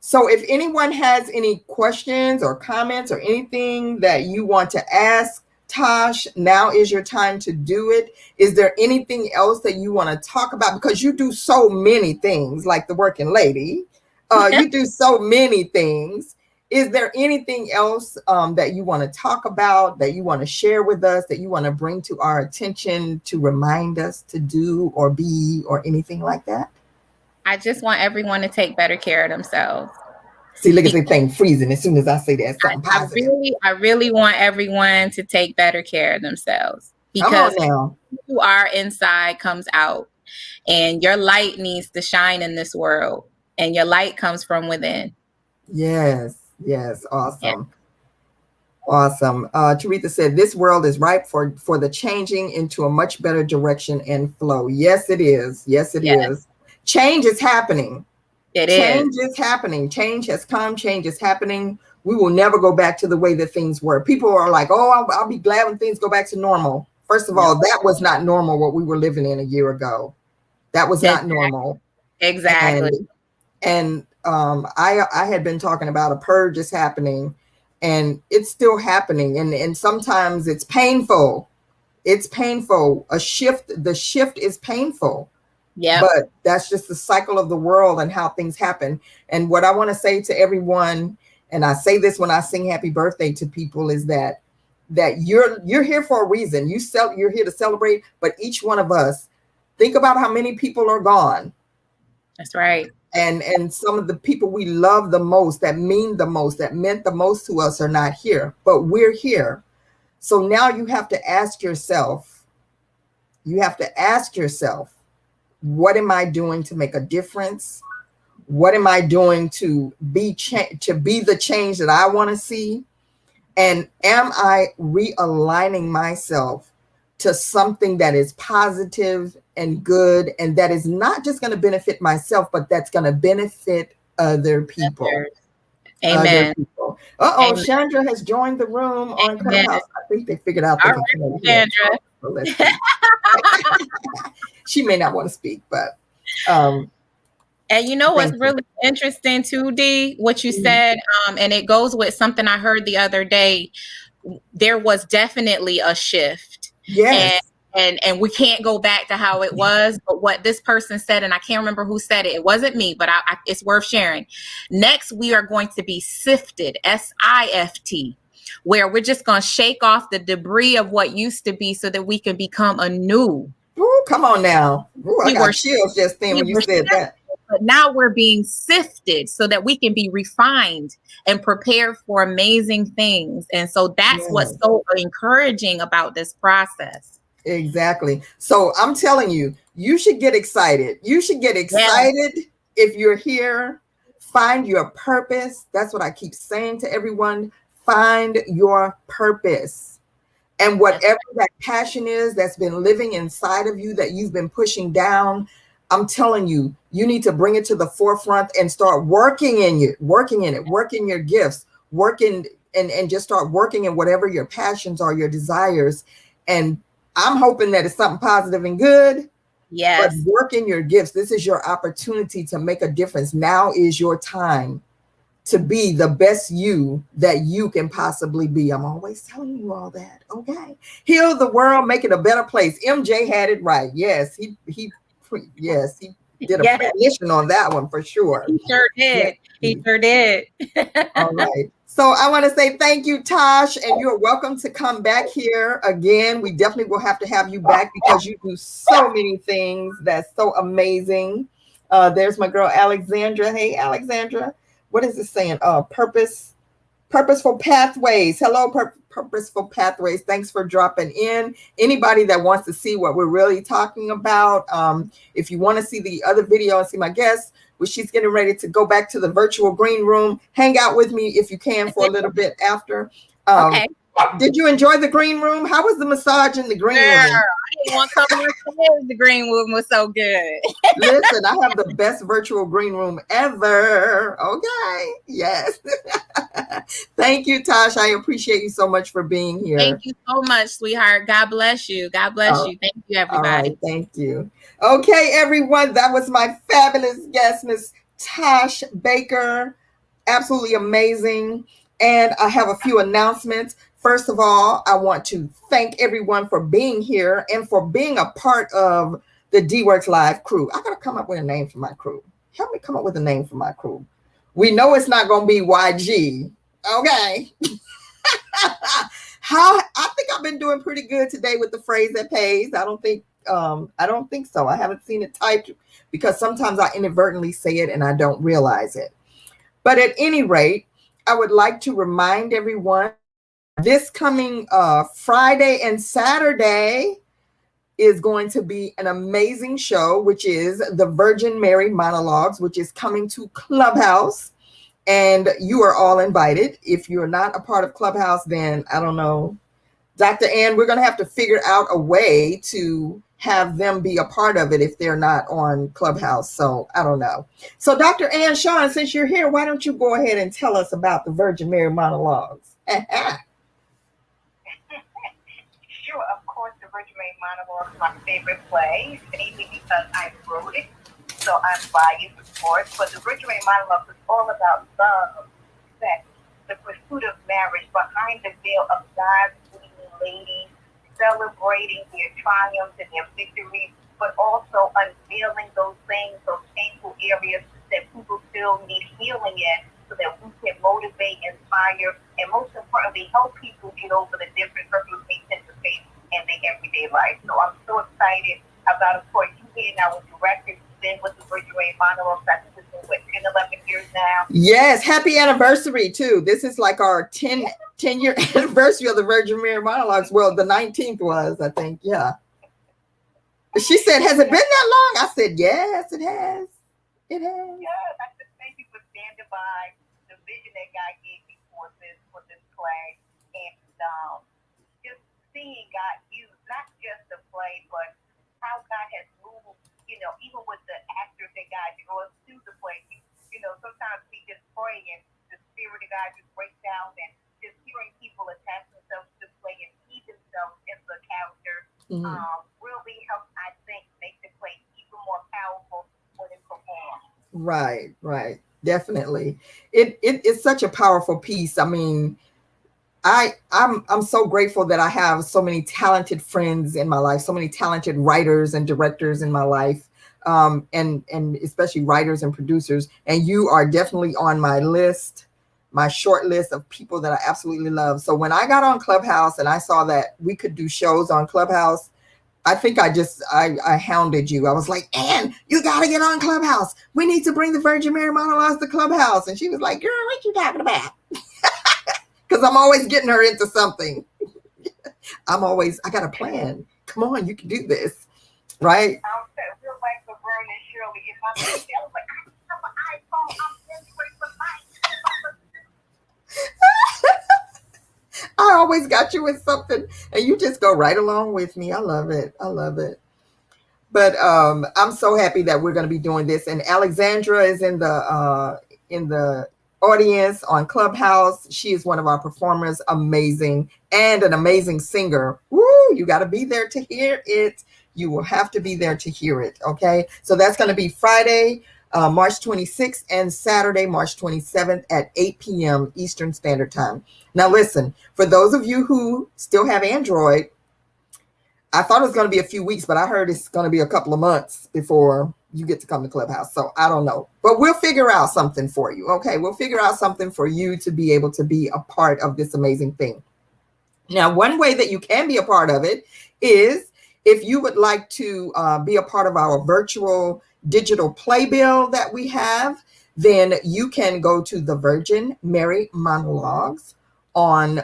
B: So if anyone has any questions or comments or anything that you want to ask Tosh, now is your time to do it. Is there anything else that you want to talk about? Because you do so many things, like the working lady. You do so many things. Is there anything else that you want to talk about, that you want to share with us, that you want to bring to our attention to remind us to do or be or anything like that?
C: I just want everyone to take better care of themselves.
B: See, look at the thing freezing as soon as I say that. Something positive.
C: I really want everyone to take better care of themselves, because who you are inside comes out, and your light needs to shine in this world, and your light comes from within.
B: Yes. Awesome. Yeah. Awesome. Taretha said, this world is ripe for the changing into a much better direction and flow. Yes, it is. Yes, it is. Change is happening. Change is happening. Change has come. Change is happening. We will never go back to the way that things were. People are like, oh, I'll be glad when things go back to normal. First of all, that was not normal what we were living in a year ago. That was not normal.
C: Exactly.
B: And I had been talking about a purge is happening, and it's still happening. And sometimes it's painful. It's painful. The shift is painful.
C: Yeah.
B: But that's just the cycle of the world and how things happen. And what I want to say to everyone, and I say this when I sing happy birthday to people, is that you're here for a reason. You're here to celebrate, but each one of us, think about how many people are gone.
C: That's right.
B: And some of the people we love the most, that mean the most, that meant the most to us, are not here, but we're here. So now you have to ask yourself, what am I doing to make a difference? What am I doing to be the change that I want to see? And am I realigning myself to something that is positive and good, and that is not just going to benefit myself, but that's going to benefit other people?
C: Amen.
B: Amen. Chandra has joined the room on Clubhouse. I think they figured out.
C: Chandra.
B: She may not want to speak, but
C: and you know what's really interesting too, Dee, what you said, and it goes with something I heard the other day. There was definitely a shift.
B: Yes.
C: and we can't go back to how it was. But what this person said, and I can't remember who said it, it wasn't me, but it's worth sharing. Next, we are going to be sifted, SIFT, where we're just going to shake off the debris of what used to be so that we can become anew.
B: Ooh, come on now. Ooh, I got chills just then when you said that.
C: But now we're being sifted so that we can be refined and prepared for amazing things. And so that's what's so encouraging about this process.
B: Exactly. So I'm telling you, you should get excited. You should get excited if you're here. Find your purpose. That's what I keep saying to everyone. Find your purpose. And whatever that passion is that's been living inside of you that you've been pushing down, I'm telling you, you need to bring it to the forefront and start working in it, working your gifts, working and just start working in whatever your passions are, your desires. And I'm hoping that it's something positive and good.
C: Yes.
B: But work in your gifts. This is your opportunity to make a difference. Now is your time to be the best you that you can possibly be. I'm always telling you all that. Okay. Heal the world, make it a better place. MJ had it right. Yes, he did a premonition on that one for sure.
C: He sure did. He sure did.
B: All right. So I want to say thank you, Tosh, and you're welcome to come back here again. We definitely will have to have you back because you do so many things that's so amazing. There's my girl, Alexandra. Hey, Alexandra. What is it saying? Purposeful Pathways. Hello, Purposeful Pathways. Thanks for dropping in. Anybody that wants to see what we're really talking about, if you want to see the other video and see my guest, well, she's getting ready to go back to the virtual green room. Hang out with me if you can for a little bit after.
C: Okay.
B: Did you enjoy the green room? How was the massage in the green room?
C: I didn't want to come here. The green room was so good.
B: Listen, I have the best virtual green room ever. Okay. Yes. Thank you, Tosh. I appreciate you so much for being here.
C: Thank you so much, sweetheart. God bless you. God bless you. Thank you, everybody.
B: All right, thank you. Okay, everyone. That was my fabulous guest, Miss Tosh Baker. Absolutely amazing. And I have a few announcements. First of all, I want to thank everyone for being here and for being a part of the D-Works Live crew. I got to come up with a name for my crew. Help me come up with a name for my crew. We know it's not going to be YG. Okay. I think I've been doing pretty good today with the phrase that pays. I don't think so. I haven't seen it typed because sometimes I inadvertently say it and I don't realize it. But at any rate, I would like to remind everyone this coming Friday and Saturday is going to be an amazing show, which is the Virgin Mary Monologues, which is coming to Clubhouse. And you are all invited. If you're not a part of Clubhouse, then I don't know. Dr. Ann, we're going to have to figure out a way to have them be a part of it if they're not on Clubhouse. So I don't know. So Dr. Ann Sean, since you're here, why don't you go ahead and tell us about the Virgin Mary Monologues?
D: Sure, of course, the Virgin Mary Monologues is my favorite play, mainly because I wrote it. So I'm biased, of course. But the Virgin Mary Monologues is all about love, sex, the pursuit of marriage behind the veil of God's leading ladies, celebrating their triumphs and their victories, but also unveiling those things, those painful areas that people still need healing in, so that we can motivate, inspire, and most importantly, help people get over the different hurdles they tend to face in their everyday life. So I'm so excited about, of course, you being our director, been with the Virgin Mary Monologues. I think it's been, 10, 11 years now?
B: Yes, happy anniversary, too. This is like our 10-year anniversary of the Virgin Mary Monologues. Well, the 19th was, I think, yeah. She said, has it been that long? I said, yes, it has. It has.
D: Yes, I just thank you for standing by the vision that God gave me for this play, and just seeing God use not just the play, but how God has moved, even with the actors that God draws to the play. Sometimes we just pray and the Spirit of God just breaks down, and just hearing people attach themselves to the play and see themselves in the character really helps, I think, make the play even more powerful when it's performed.
B: Right. Definitely. It's such a powerful piece. I mean, I'm so grateful that I have so many talented friends in my life, so many talented writers and directors in my life, and especially writers and producers. And you are definitely on my list, my short list of people that I absolutely love. So when I got on Clubhouse and I saw that we could do shows on Clubhouse, I think I hounded you. I was like, Ann, you got to get on Clubhouse. We need to bring the Virgin Mary monologues to Clubhouse. And she was like, girl, what you talking about? Because I'm always getting her into something. I got a plan. Come on, you can do this. Right?
D: I'm real like Laverne and Shirley. If I'm I was like, I have an iPhone. I'm ready for life.
B: I always got you in something, and you just go right along with me. I love it. I love it. But I'm so happy that we're going to be doing this. And Alexandra is in the audience on Clubhouse. She is one of our performers, amazing, and an amazing singer. Woo! You got to be there to hear it. You will have to be there to hear it. Okay, so that's going to be Friday, March 26th, and Saturday, March 27th at 8 p.m. Eastern Standard Time. Now, listen, for those of you who still have Android, I thought it was going to be a few weeks, but I heard it's going to be a couple of months before you get to come to Clubhouse. So I don't know, but we'll figure out something for you. Okay. We'll figure out something for you to be able to be a part of this amazing thing. Now, one way that you can be a part of it is if you would like to be a part of our virtual digital playbill that we have, then you can go to the Virgin Mary Monologues on,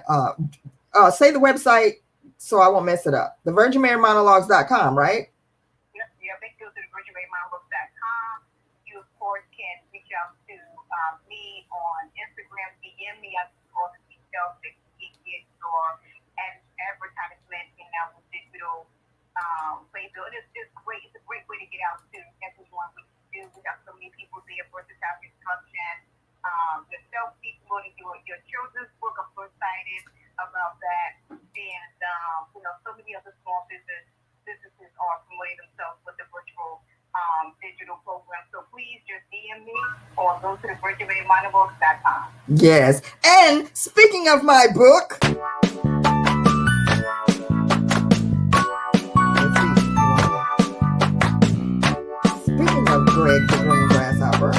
B: say the website, so I won't mess it up. The virginmarymonologues.com, right?
D: Yep. They go to the virginmarymonologues.com. You, of course, can reach out to me on Instagram, DM me at all the details that you get your advertisement in our digital playbill. It's great. It's a great way to get out to everyone. We got so many people there for the topic discussion. Yourself, people want to do your children's book. I'm so excited about that. And so many other small businesses are promoting themselves with the virtual digital program. So please just DM me or go to the virginmarymonologues.com.
B: Yes. And speaking of my book, speaking of Greg the Green Grasshopper,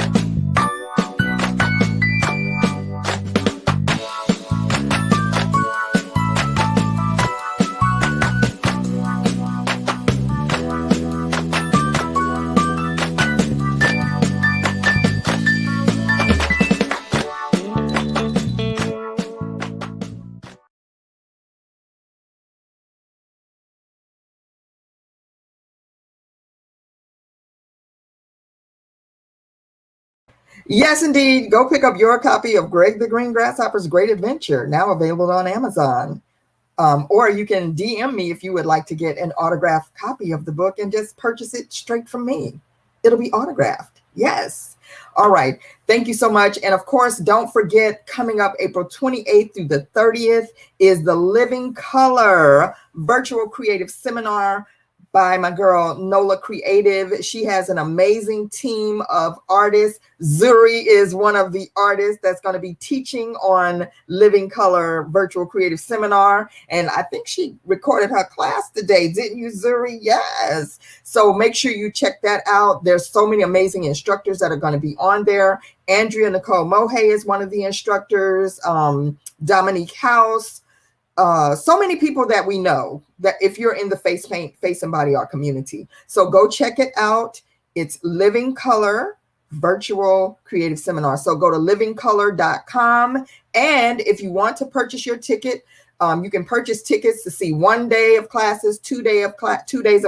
B: yes, indeed. Go pick up your copy of Greg the Green Grasshopper's Great Adventure, now available on Amazon. Or you can DM me if you would like to get an autographed copy of the book and just purchase it straight from me. It'll be autographed. Yes. All right. Thank you so much. And of course, don't forget, coming up April 28th through the 30th is the Living Color Virtual Creative Seminar by my girl Nola Creative. She has an amazing team of artists. Zuri is one of the artists that's going to be teaching on Living Color Virtual Creative Seminar. And I think she recorded her class today. Didn't you, Zuri? Yes. So make sure you check that out. There's so many amazing instructors that are going to be on there. Andrea Nicole Moje is one of the instructors. Dominique House. So many people that we know that if you're in the face paint, face and body art community. So go check it out. It's Living Color Virtual Creative Seminar. So go to livingcolor.com. And if you want to purchase your ticket, you can purchase tickets to see 1 day of classes, 2 days of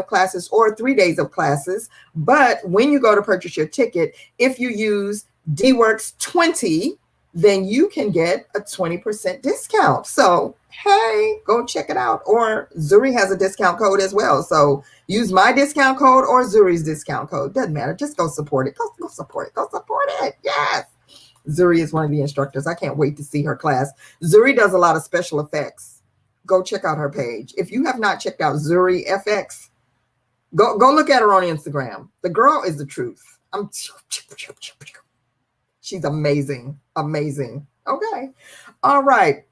B: classes, or 3 days of classes. But when you go to purchase your ticket, if you use DWorks20, then you can get a 20% discount. So, hey, go check it out. Or Zuri has a discount code as well. So use my discount code or Zuri's discount code. Doesn't matter. Just go support it. Go support it. Go support it. Yes. Zuri is one of the instructors. I can't wait to see her class. Zuri does a lot of special effects. Go check out her page. If you have not checked out Zuri FX, go look at her on Instagram. The girl is the truth. She's amazing. Amazing. Okay. All right.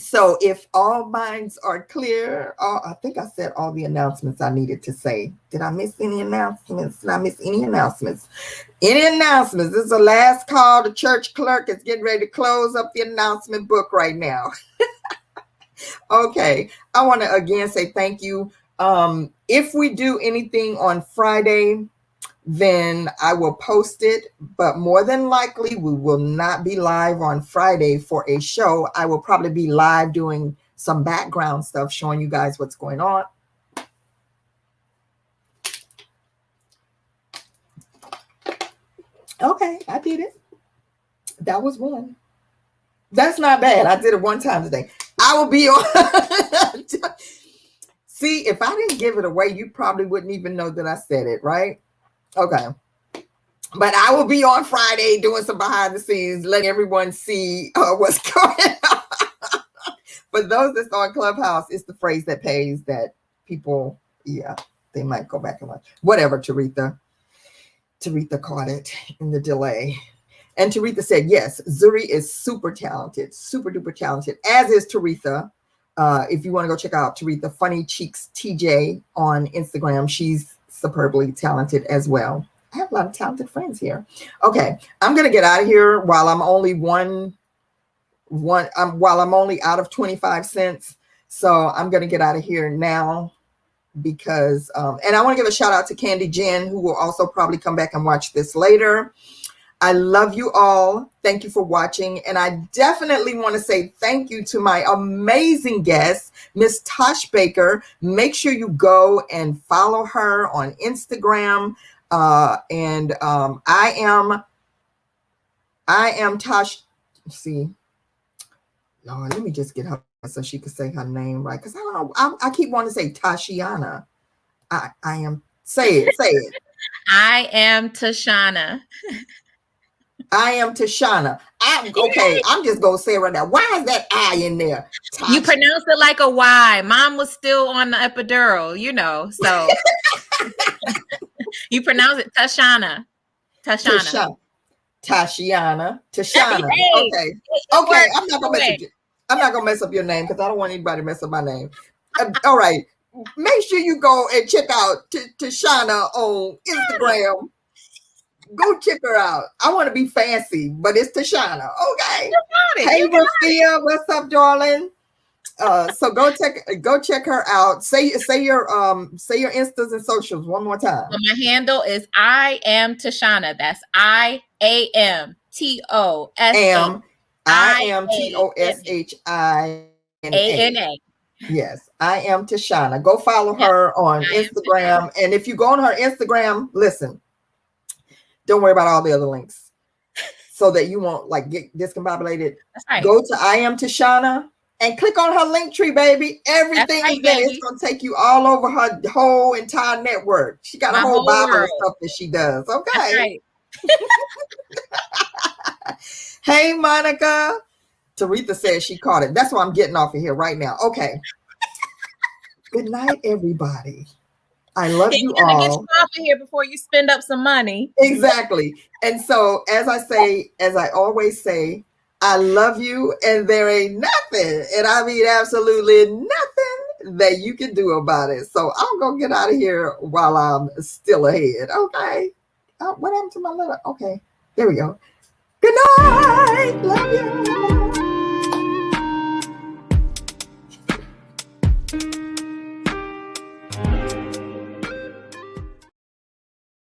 B: So if all minds are clear, I think I said all the announcements I needed to say. Did I miss any announcements? Did I miss any announcements? Any announcements? This is the last call. The church clerk is getting ready to close up the announcement book right now. Okay. I want to again say thank you. If we do anything on Friday, then I will post it, but more than likely we will not be live on Friday for a show. I will probably be live doing some background stuff, showing you guys what's going on. Okay, I did it. That was one. That's not bad. I did it one time today. I will be on. See, if I didn't give it away, you probably wouldn't even know that I said it, right? Okay. But I will be on Friday doing some behind the scenes, letting everyone see what's going on. For those that's on Clubhouse, it's the phrase that pays that people, yeah, they might go back and watch. Whatever, Taretha. Taretha caught it in the delay. And Taretha said, yes, Zuri is super talented, super duper talented, as is Taretha. If you want to go check out Taretha Funny Cheeks TJ on Instagram, she's superbly talented as well. I have a lot of talented friends here. Okay, I'm gonna get out of here while I'm only while I'm only out of 25 cents. So I'm gonna get out of here now because and I want to give a shout out to Candy Jen, who will also probably come back and watch this later. I love you all. Thank you for watching. And I definitely want to say thank you to my amazing guest, Miss Tosh Baker. Make sure you go and follow her on Instagram. I am Tosh. See, Lord, let me just get her so she could say her name right. Because I don't know. I keep wanting to say Toshiana. I am. Say it.
C: I am Toshiana.
B: I am Toshiana. Okay, I'm just gonna say it right now. Why is that I in there?
C: You pronounce it like a Y. Mom was still on the epidural, you know. So you pronounce it Toshiana.
B: Toshiana.
C: Hey,
B: Okay. Okay. I'm not gonna mess up your name because I don't want anybody to mess up my name. All right. Make sure you go and check out Toshiana on Instagram. Go check her out. I want to be fancy, but it's Toshiana. Okay. Hey, Rafia, what's up, darling? So go check her out. Say your Instas and socials one more time.
C: Well, my handle is I am Toshiana. That's IAM TOSHIANA.
B: Yes, I am Toshiana. Go follow her on Instagram. And if you go on her Instagram, listen, don't worry about all the other links so that you won't like get discombobulated.
C: That's right.
B: Go to I am Toshiana and click on her link tree, baby. Everything is there. It's going to take you all over her whole entire network. She got a whole Bible of stuff that she does. Okay. That's right. Hey, Monica. Taretha says she caught it. That's why I'm getting off of here right now. Okay. Good night, everybody. I love you all.
C: Get you off of here before you spend up some money.
B: Exactly. And so, as I always say, I love you, and there ain't nothing, and I mean absolutely nothing that you can do about it. So I'm gonna get out of here while I'm still ahead. Okay. What happened to my letter? Okay. There we go. Good night. Love you.